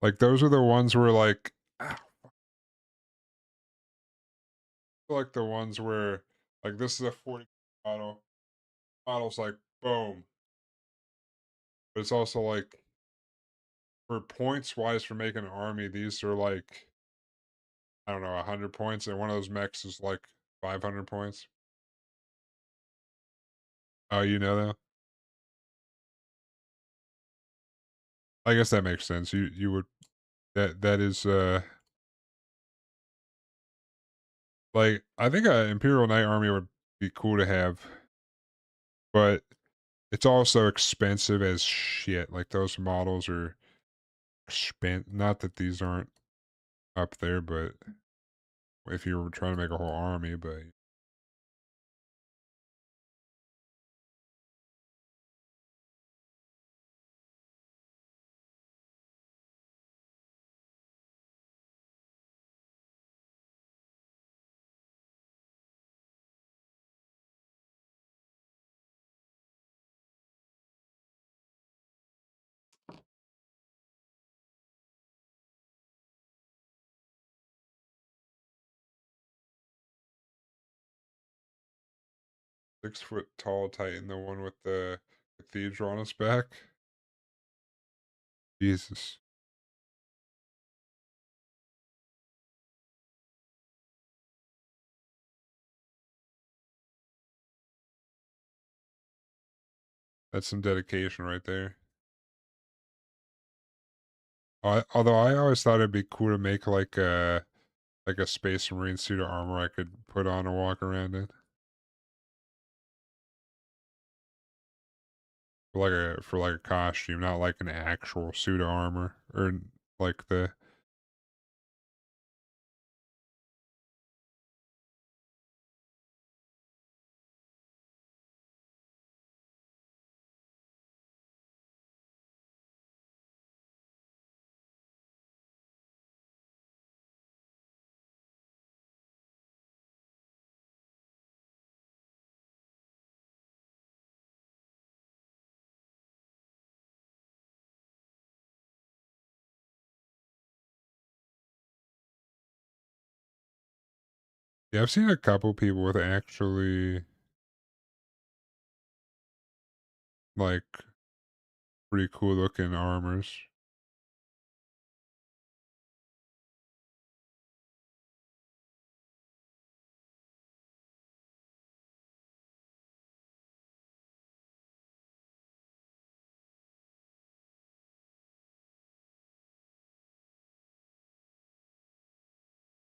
Like those are the ones where like the ones where like this is a 40 model. Model's like boom, but it's also like for points wise for making an army, these are like I don't know 100 points, and one of those mechs is like 500 points. Oh, you know that? I guess that makes sense. You would that is like I think a Imperial Knight army would be cool to have, but it's also expensive as shit. Like those models are spent. Not that these aren't up there, but if you were trying to make a whole army, but 6 foot tall Titan, the one with the cathedral on its back. Jesus. That's some dedication right there. Although I always thought it'd be cool to make like a Space Marine suit of armor I could put on and walk around in. For like a costume, not like an actual suit of armor or like the yeah, I've seen a couple people with actually like pretty cool looking armors.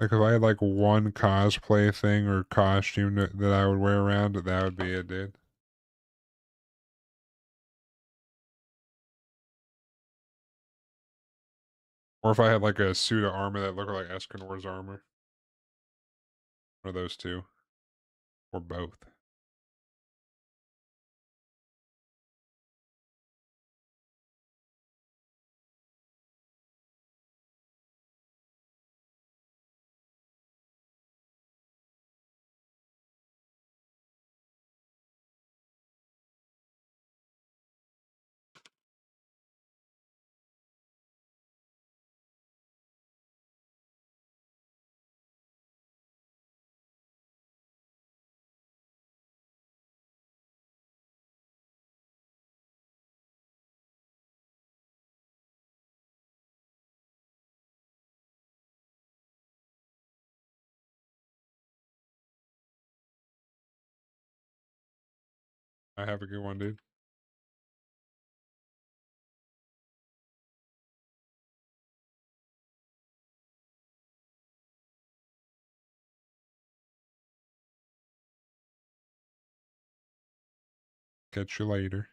Like if I had like one cosplay thing or costume that I would wear around, that would be it, dude. Or if I had like a suit of armor that looked like Escanor's armor. One of those two. Or both. I have a good one, dude. Catch you later.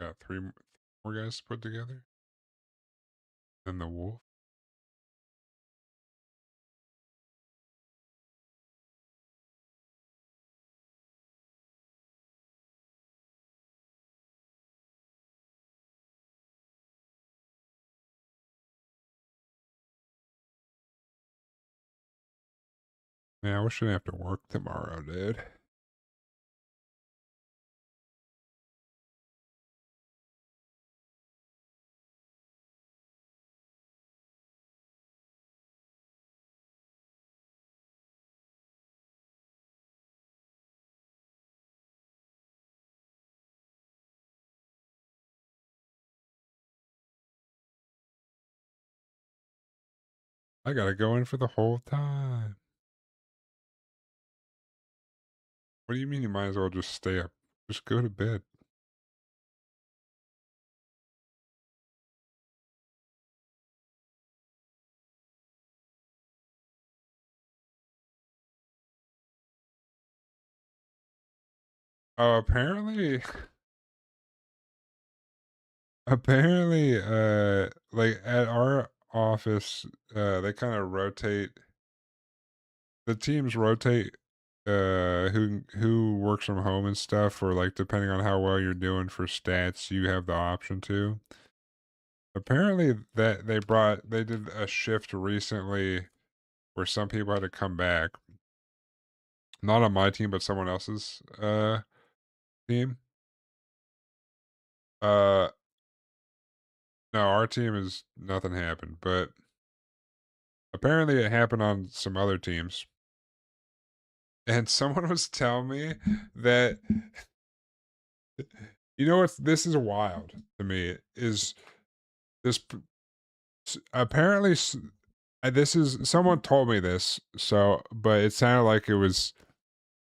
Got more guys to put together. Then the wolf. Man, I wish I didn't have to work tomorrow, dude. I gotta go in for the whole time. What do you mean you might as well just stay up Just go to bed. Oh, apparently apparently, like, at our office, they kinda rotate the teams rotate, who works from home and stuff, or, like, depending on how well you're doing for stats, you have the option to. Apparently, that they did a shift recently where some people had to come back. Not on my team, but someone else's, team. Uh, no, our team is nothing happened, but apparently it happened on some other teams. And someone was telling me that you know what? This is wild to me. Is this apparently this is someone told me this, so but it sounded like it was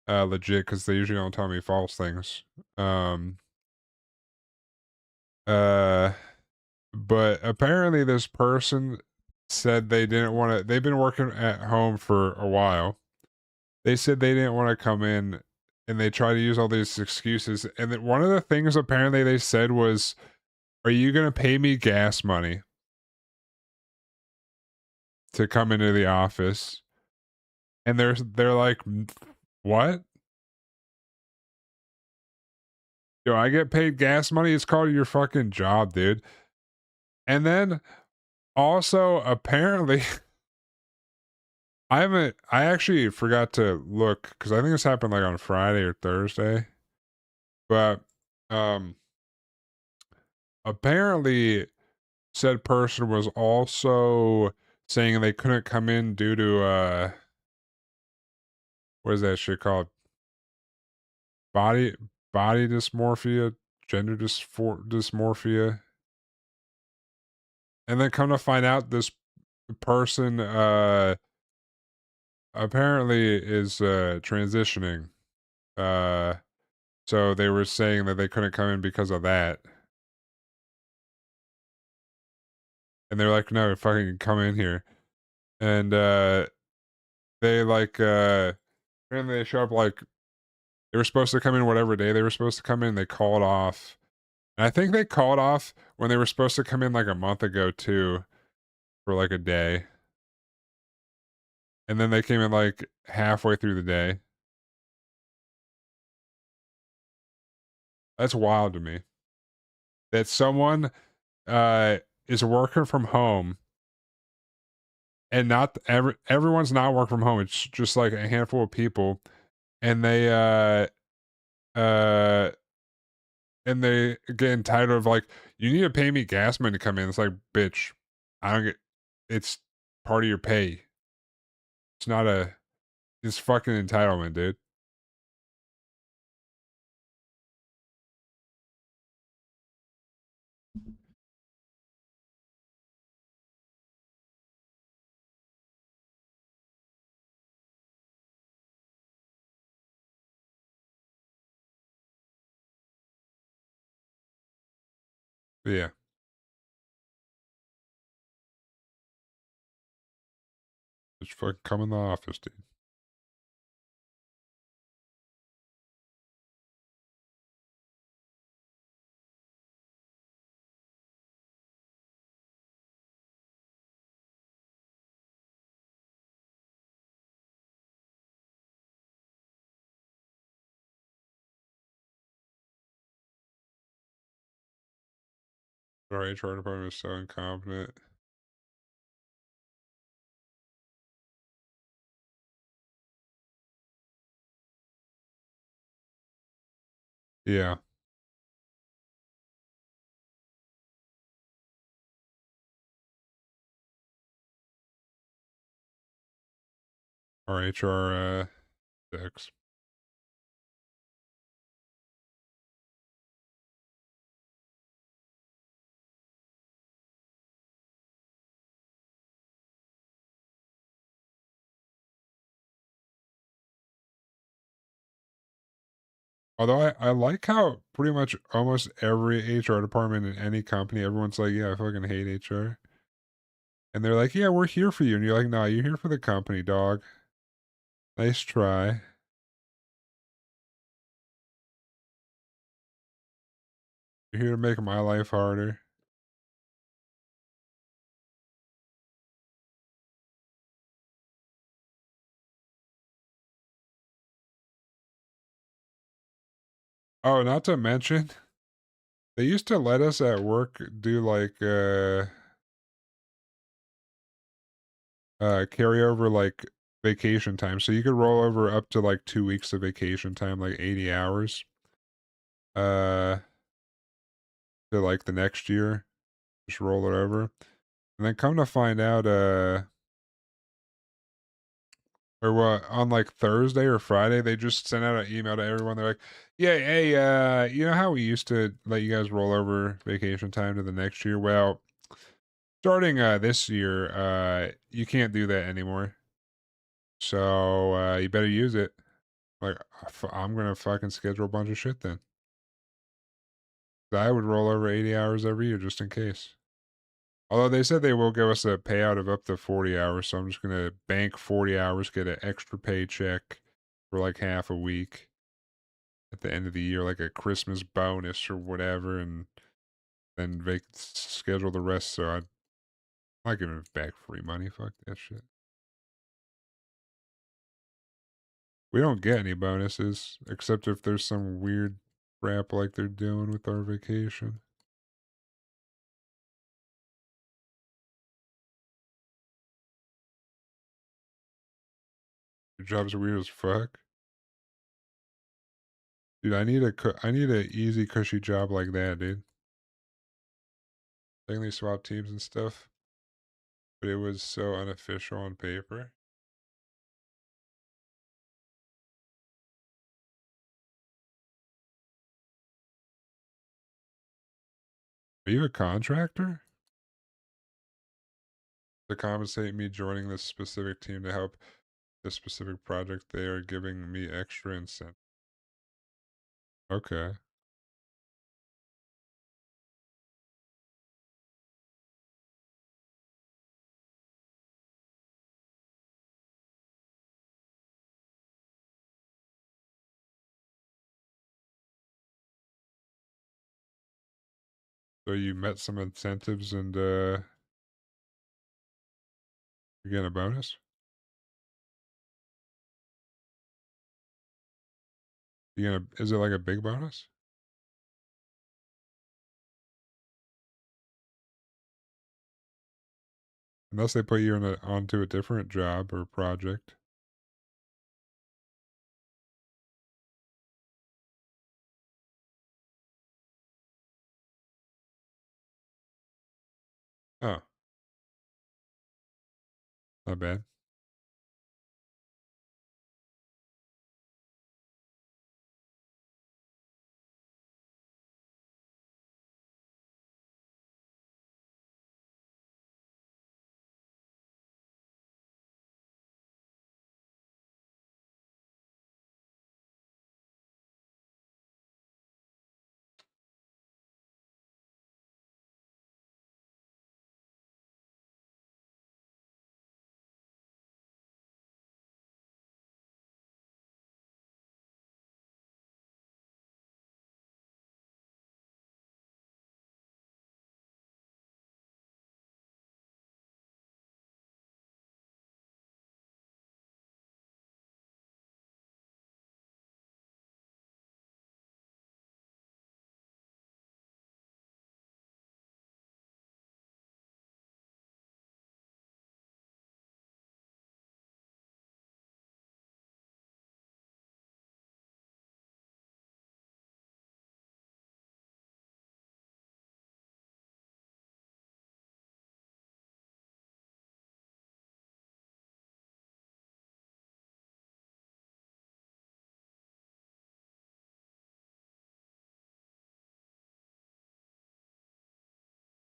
legit because they usually don't tell me false things. Um, uh, but apparently this person said they didn't want to. They've been working at home for a while. They said they didn't want to come in, and they try to use all these excuses. And then one of the things apparently they said was, "Are you gonna pay me gas money to come into the office?" And they're like, "What? Do I get paid gas money? It's called your fucking job, dude." And then also apparently I actually forgot to look because I think this happened like on Friday or Thursday. But um apparently said person was also saying they couldn't come in due to what is that shit called? Body body dysmorphia, gender dysmorphia. And then come to find out this person apparently is transitioning. Uh so they were saying that they couldn't come in because of that. And they're like, "No, fucking come in here." And they like and they show up like they were supposed to come in whatever day they were supposed to come in, they called off. And I think they called off when they were supposed to come in like a month ago too for like a day. And then they came in like halfway through the day. That's wild to me. That someone is working from home and not everyone's not working from home. It's just like a handful of people and uh they get entitled of like, you need to pay me gas money to come in. It's like, bitch, I don't get it's part of your pay. It's not a it's fucking entitlement, dude. Yeah. Just fucking come in the office, dude. Our HR department is so incompetent. Yeah. Our HR decks. Although I like how pretty much almost every HR department in any company, everyone's like, "Yeah, I fucking hate HR." And they're like, "Yeah, we're here for you." And you're like, "Nah, you're here for the company, dog. Nice try. You're here to make my life harder." Oh, not to mention, they used to let us at work do like carry over like vacation time. So you could roll over up to like 2 weeks of vacation time, like 80 hours, uh, to like the next year. Just roll it over. And then come to find out, or what, on like Thursday or Friday, they just sent out an email to everyone. They're like, "Yeah, hey, you know how we used to let you guys roll over vacation time to the next year? Well, starting this year, you can't do that anymore. So you better use it." Like, I'm gonna fucking schedule a bunch of shit then. I would roll over 80 hours every year just in case. Although they said they will give us a payout of up to 40 hours, so I'm just gonna bank 40 hours, get an extra paycheck for like half a week at the end of the year, like a Christmas bonus or whatever, and then schedule the rest. So I'm not giving back free money. Fuck that shit. We don't get any bonuses except if there's some weird crap like they're doing with our vacation. Your job's weird as fuck. Dude, I need a easy, cushy job like that, dude. They only swap teams and stuff, but it was so unofficial on paper. Are you a contractor? To compensate me joining this specific team to help this specific project, they are giving me extra incentive. Okay. So you met some incentives and you get a bonus? Is it like a big bonus? Unless they put you onto a different job or project. Oh, not bad.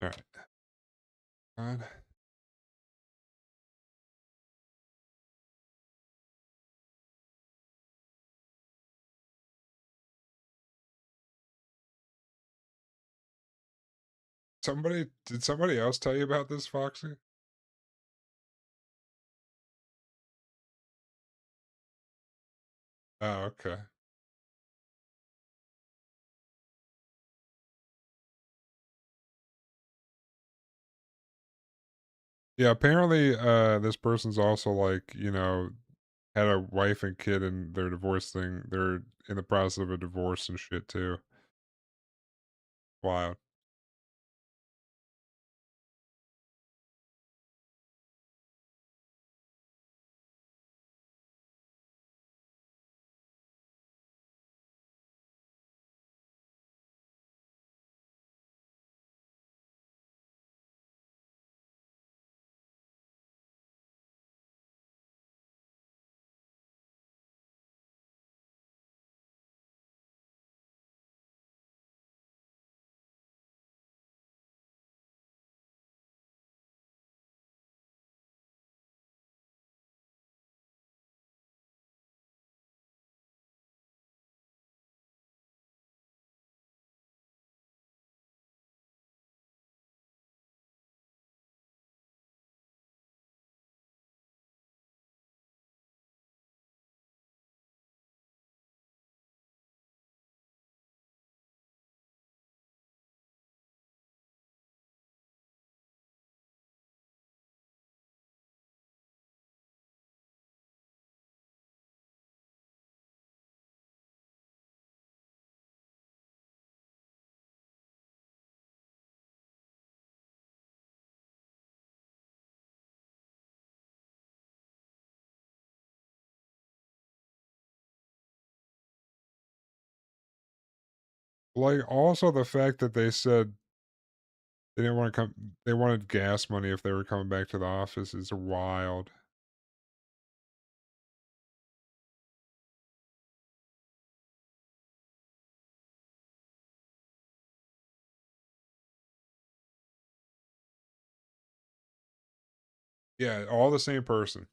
All right. God. Did somebody else tell you about this, Foxy? Oh, okay. Yeah, apparently, this person's also like, had a wife and kid and their divorce thing. They're in the process of a divorce and shit too. Wild. Like, also the fact that they said they didn't want to come, they wanted gas money if they were coming back to the office is wild. Yeah, all the same person.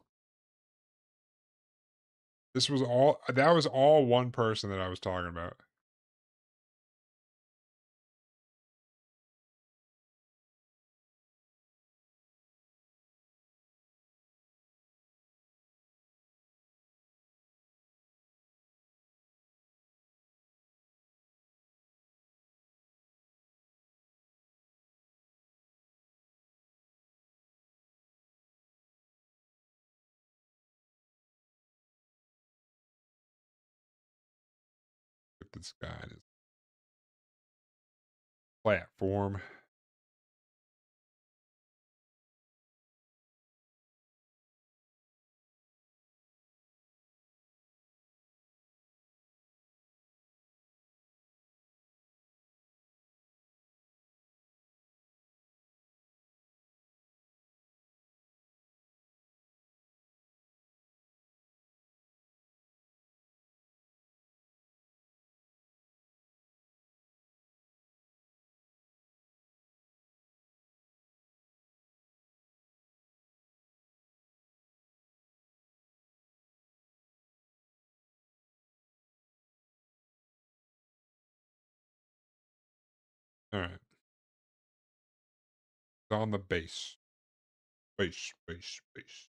That was all one person that I was talking about. With this guy and his platform. All right. It's on the base. Base, base, base.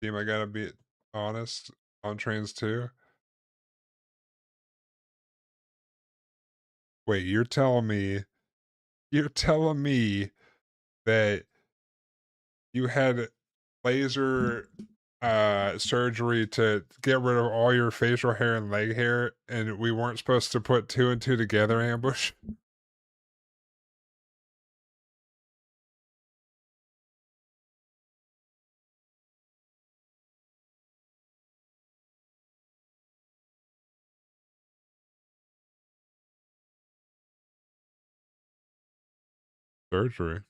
Team, I gotta be honest on trains too. Wait, you're telling me that you had laser surgery to get rid of all your facial hair and leg hair and we weren't supposed to put two and two together, Ambush? Surgery.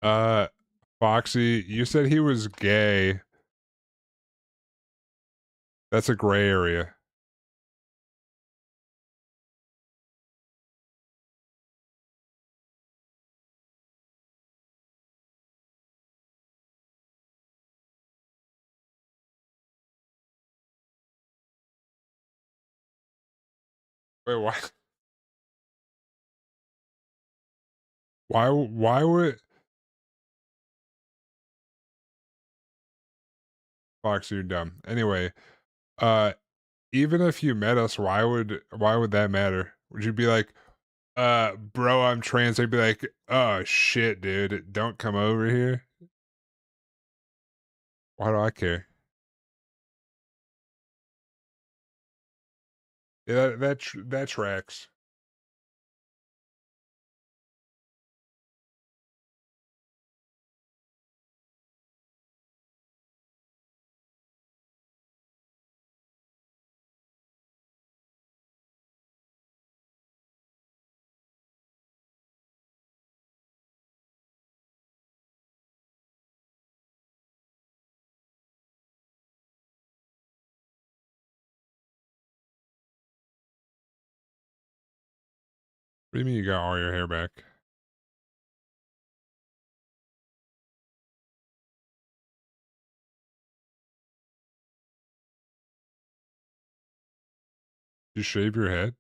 Uh, Foxy, you said he was gay. That's a gray area. Wait, why? Why would Foxy? You're dumb. Anyway, uh, even if you met us, why would that matter? Would you be like, bro, I'm trans? They'd be like, oh shit, dude, don't come over here. Why do I care? Yeah, that tracks. What do you mean you got all your hair back? You shave your head?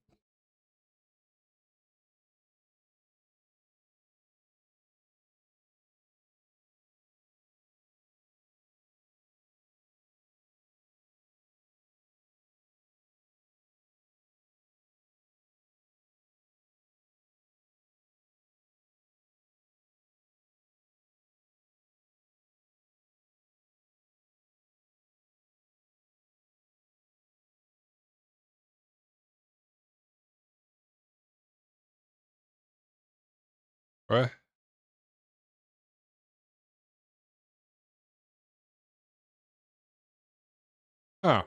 What? Oh,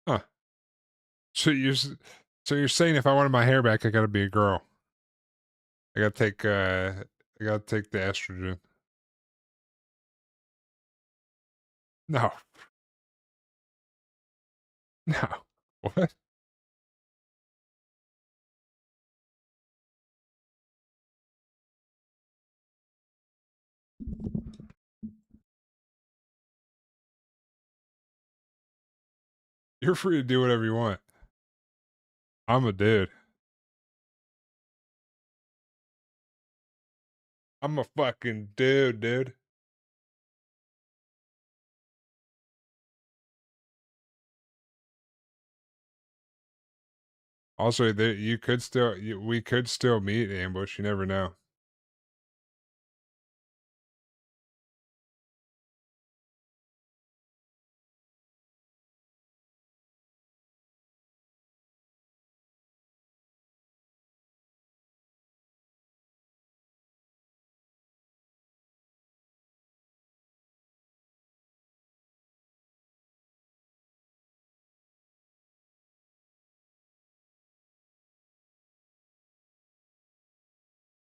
huh. So so you're saying if I wanted my hair back, I gotta be a girl. I gotta take I gotta take the estrogen. No, no. What? You're free to do whatever you want. I'm a dude. I'm a fucking dude, dude. Also, you could still, we could still meet Ambush. You never know.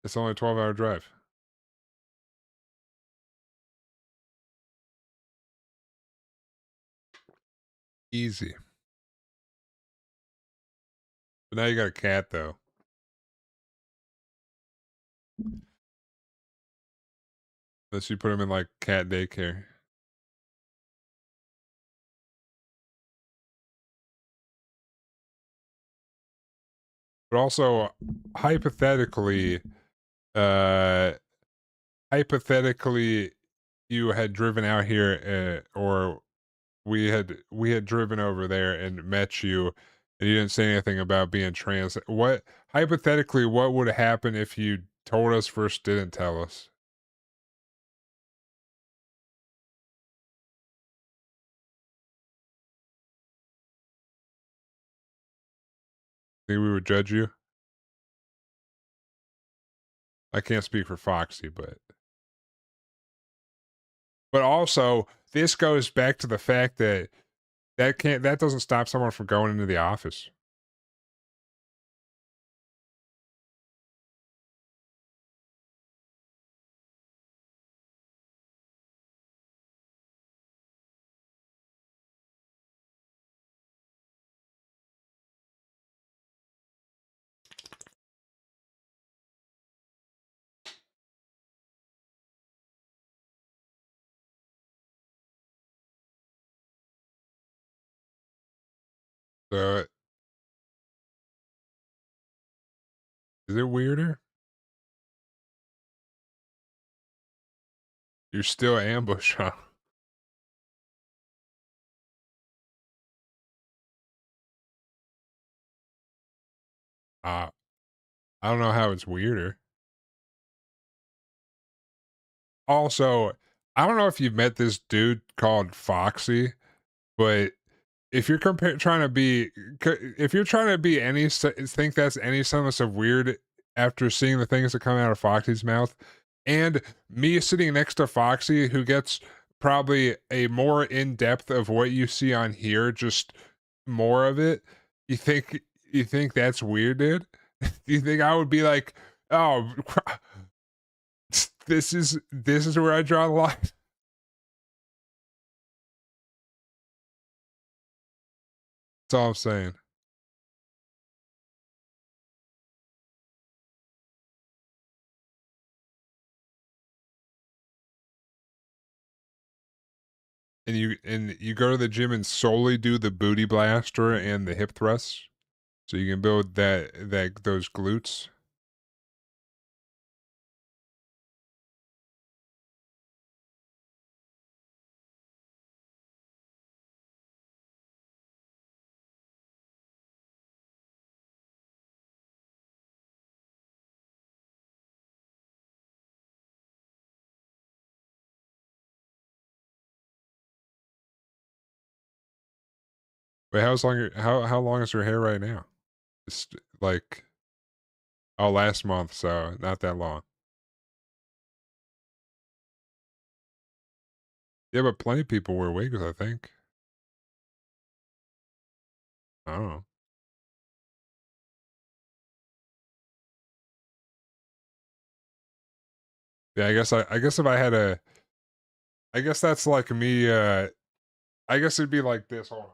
It's only a 12-hour drive. Easy. But now you got a cat though. Unless you put him in like cat daycare. But also, hypothetically, uh, hypothetically, you had driven out here, or we had driven over there and met you, and you didn't say anything about being trans. What hypothetically, what would happen if you told us first, didn't tell us? Think we would judge you? I can't speak for Foxy, but also this goes back to the fact that that doesn't stop someone from going into the office. So, is it weirder? You're still ambush, huh? Uh, I don't know how it's weirder. Also, I don't know if you've met this dude called Foxy, but if you're trying to be, if you're trying to be think that's any semblance of weird after seeing the things that come out of Foxy's mouth, and me sitting next to Foxy, who gets probably a more in depth of what you see on here, just more of it. You think you think that's weird, dude? Do you think I would be like, oh, this is where I draw the line? That's all I'm saying. And you go to the gym and solely do the booty blaster and the hip thrusts, so you can build that those glutes. But how long is your hair right now? It's like, oh, last month, so not that long. Yeah, but plenty of people wear wigs, I think. I don't know. Yeah, I guess if I had a I guess that's like me, I guess it'd be like this. Hold on.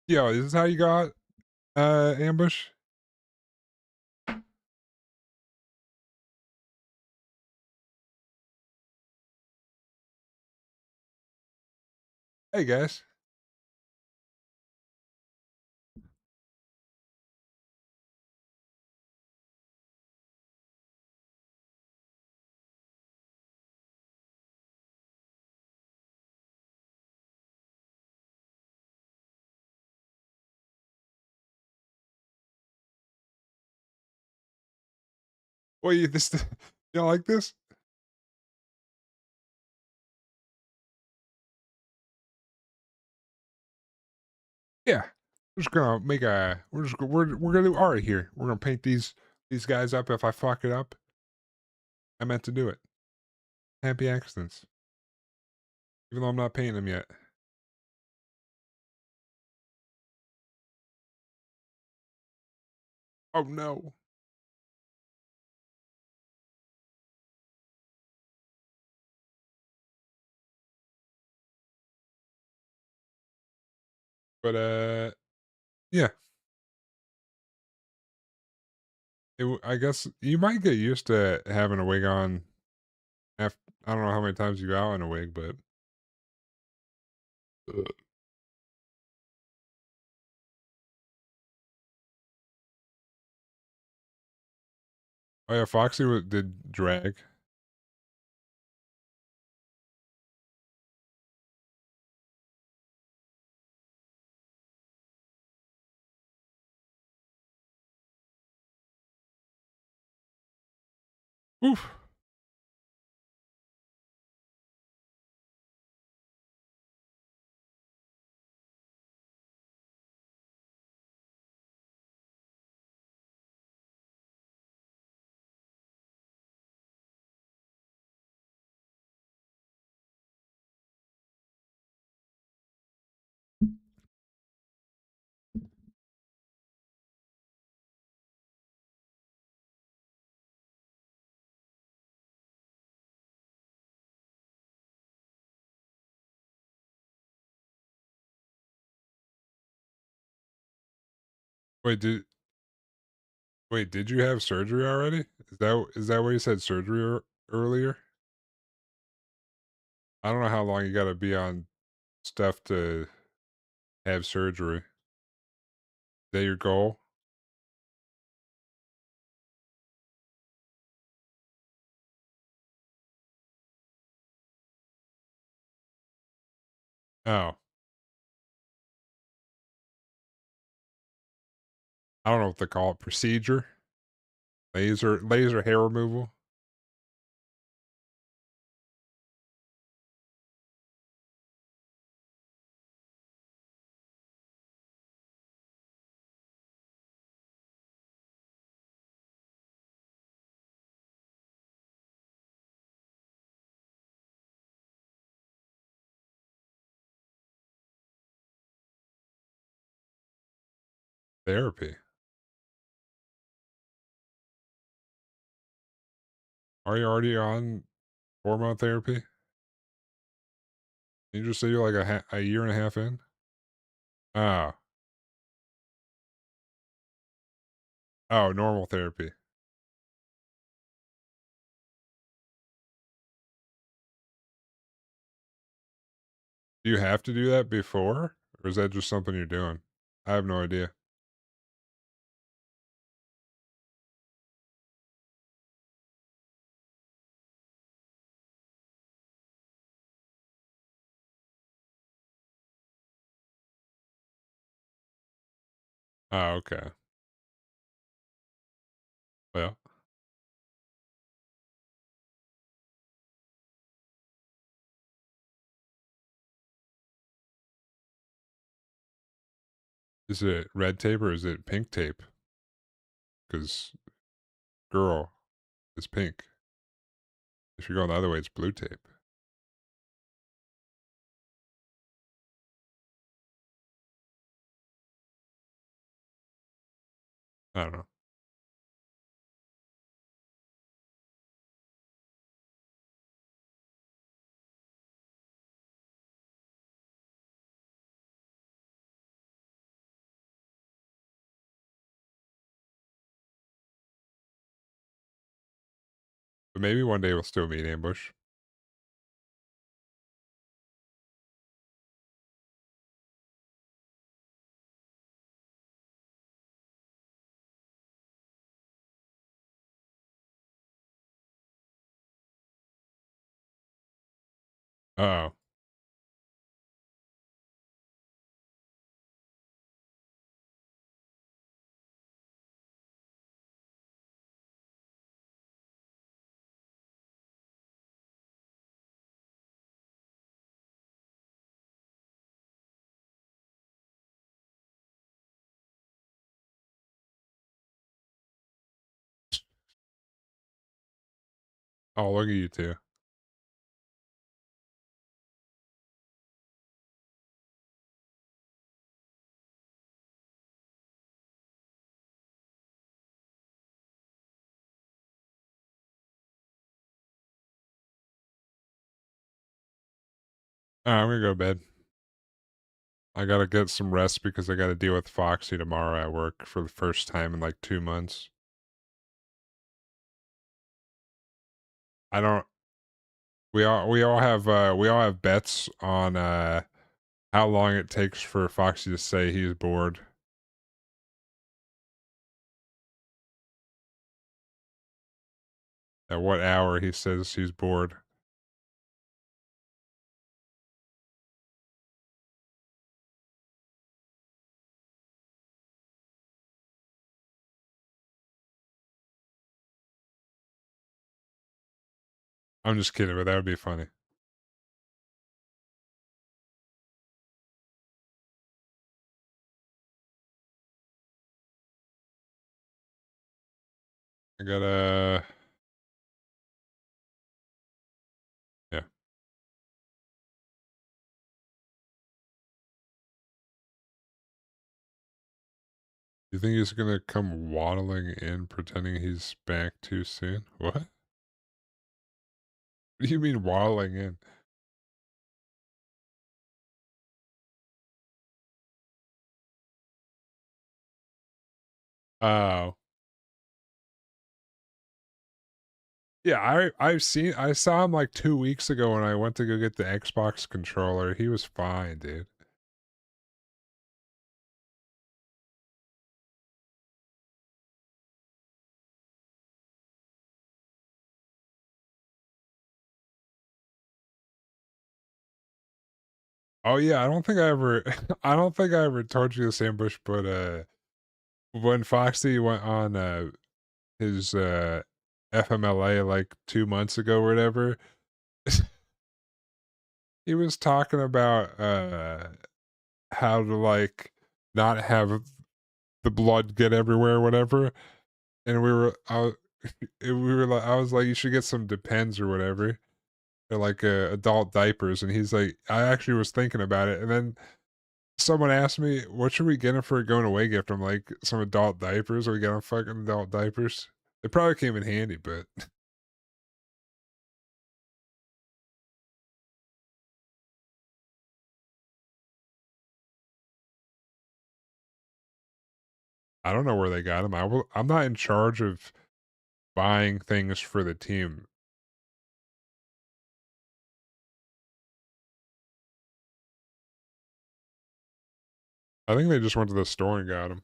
Yo, is this how you got ambush? Hey guys. Well, you this you don't like this? Yeah. We're just gonna make a we're gonna do art here. We're gonna paint these guys up. If I fuck it up, I meant to do it. Happy accidents. Even though I'm not painting them yet. Oh no. But yeah. I guess you might get used to having a wig on. Af I don't know how many times you go out in a wig, but oh yeah, Foxy did drag. Oof. Wait, did you have surgery already? Is that what you said surgery earlier? I don't know how long you gotta be on stuff to have surgery. Is that your goal? Oh, I don't know what they call it. Procedure? Laser hair removal? Therapy. Are you already on hormone therapy? You just say you're like a year and a half in? Oh. Oh, normal therapy. Do you have to do that before? Or is that just something you're doing? I have no idea. Oh, okay. Well, is it red tape or is it pink tape? Because girl is pink. If you're going the other way, it's blue tape. I don't know. But maybe one day we'll still meet Ambush. Oh. Oh, look at you two. I'm gonna go to bed. I gotta get some rest because I gotta deal with Foxy tomorrow at work for the first time in like 2 months. I don't. We all have bets on how long it takes for Foxy to say he's bored. At what hour he says he's bored. I'm just kidding, but that would be funny. I gotta. Yeah. You think he's gonna come waddling in pretending he's back too soon? What? What do you mean waddling in? Oh. Yeah, I saw him, like, 2 weeks ago when I went to go get the Xbox controller. He was fine, dude. Oh, yeah, I don't think I ever I don't think I ever told you this, Ambush, but, when Foxy went on, his, FMLA, like, 2 months ago or whatever, he was talking about, how to, like, not have the blood get everywhere or whatever, and we were like I was like, "You should get some Depends or whatever." Or like, adult diapers, and he's like, "I actually was thinking about it," and then someone asked me, "What should we get him for a going away gift?" I'm like, "Some adult diapers." We got him fucking adult diapers. It probably came in handy, but I don't know where they got him. I'm not in charge of buying things for the team. I think they just went to the store and got him.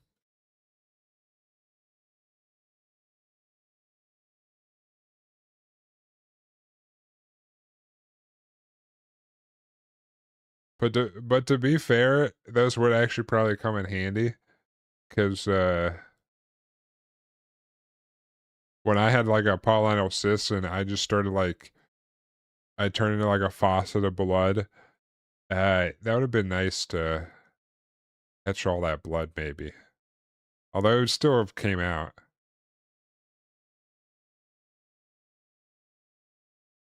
But to be fair, those would actually probably come in handy 'cause, when I had, like, a pilonidal cyst and I just started, like I turned into, like, a faucet of blood, that would've been nice to catch all that blood maybe. Although it still have came out.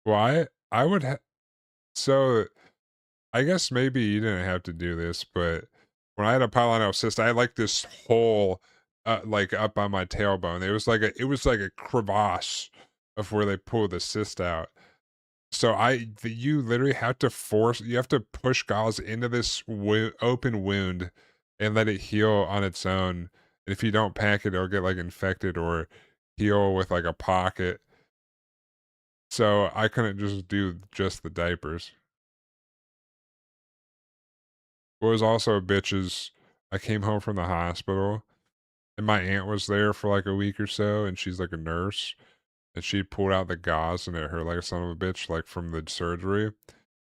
Well, I would ha so, I guess maybe you didn't have to do this, but when I had a pilonidal cyst, I had, like, this hole, like, up on my tailbone. It was like a crevasse of where they pulled the cyst out. So you literally have to you have to push gauze into this open wound and let it heal on its own. And if you don't pack it, it'll get like infected or heal with like a pocket. So I couldn't just do just the diapers. What was also a bitch is I came home from the hospital and my aunt was there for like a week or so and she's like a nurse and she pulled out the gauze and it hurt like a son of a bitch, like from the surgery.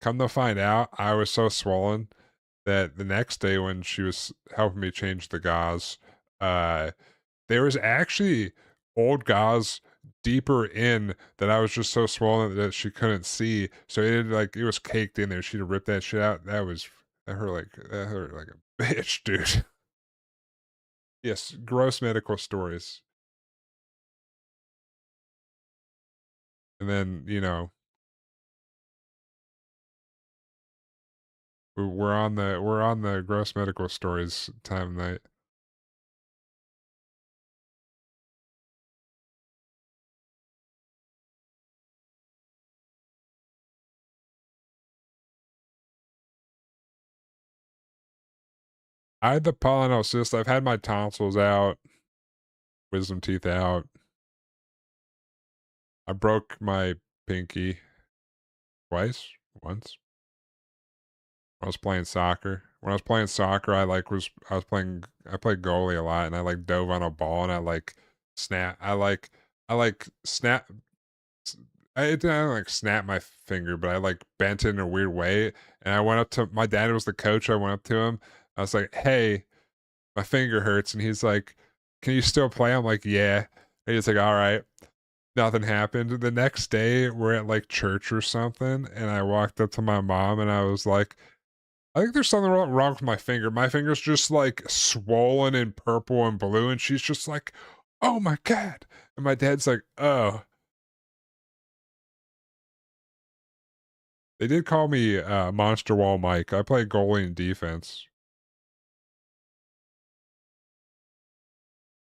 Come to find out, I was so swollen that the next day when she was helping me change the gauze, uh, there was actually old gauze deeper in that I was just so swollen that she couldn't see. So it was caked in there. She'd ripped that shit out. That hurt like a bitch, dude. Yes, gross medical stories. And then, we're on the gross medical stories time of night. I had the pollen cyst. I've had my tonsils out, wisdom teeth out. I broke my pinky twice, once. When I was playing soccer. When I was playing soccer, I played goalie a lot and I like dove on a ball and I like snap s- I didn't like snap my finger, but I like bent it in a weird way. And I went up to my dad was the coach. I went up to him. I was like, "Hey, my finger hurts." And he's like, "Can you still play?" I'm like, "Yeah." And he's like, "All right." Nothing happened. The next day, we're at like church or something, and I walked up to my mom and I was like, I think there's something wrong with my finger. My finger's just like swollen and purple and blue, and she's just like, "Oh my god!" And my dad's like, "Oh." They did call me Monster Wall Mike. I play goalie and defense.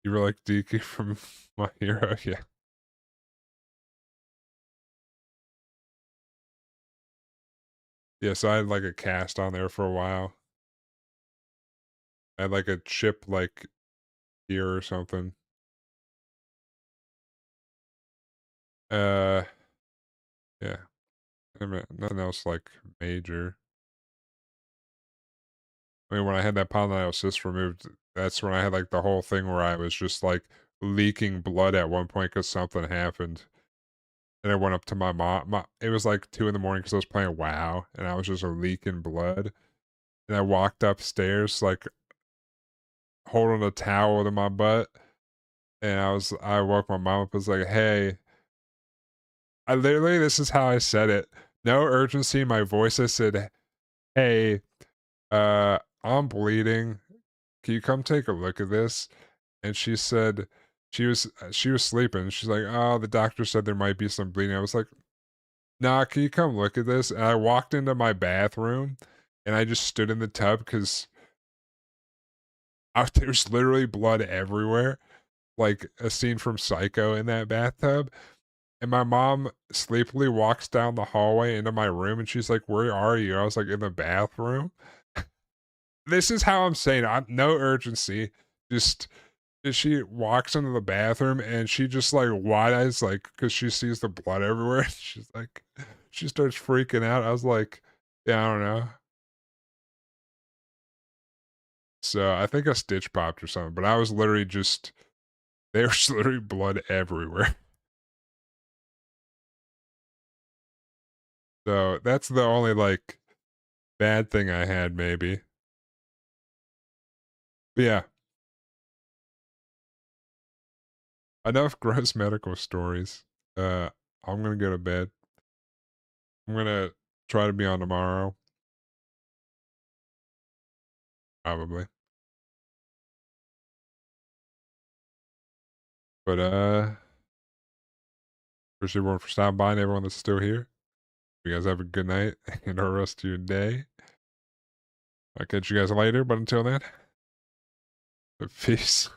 You were like DK from My Hero, yeah, yeah. So I had like a cast on there for a while. I had like a chip, like here or something. Uh, yeah. I mean, nothing else like major. I mean, when I had that polyneurosis cyst removed, that's when I had like the whole thing where I was just like leaking blood at one point because something happened. And I went up to my mom. It was like 2 in the morning because I was playing WoW and I was just leaking blood. And I walked upstairs like holding a towel to my butt. And I woke my mom up. I was like, hey, I literally, this is how I said it. No urgency in my voice. I said, hey, I'm bleeding. Can you come take a look at this? And she said she was sleeping. She's like, "Oh, the doctor said there might be some bleeding." I was like, "Nah, can you come look at this?" And I walked into my bathroom and I just stood in the tub because there's literally blood everywhere, like a scene from Psycho in that bathtub. And my mom sleepily walks down the hallway into my room and she's like, "Where are you?" I was like, "In the bathroom." This is how I'm saying it. No urgency. Just she walks into the bathroom and she just like wide eyes like because she sees the blood everywhere. She's like she starts freaking out. I was like, yeah, I don't know. So I think a stitch popped or something, but I was literally just there was literally blood everywhere. So that's the only like bad thing I had maybe. But yeah, enough gross medical stories. I'm gonna go to bed. I'm gonna try to be on tomorrow, probably. But appreciate everyone for stopping by and everyone that's still here. You guys have a good night and the rest of your day. I'll catch you guys later, but until then, peace.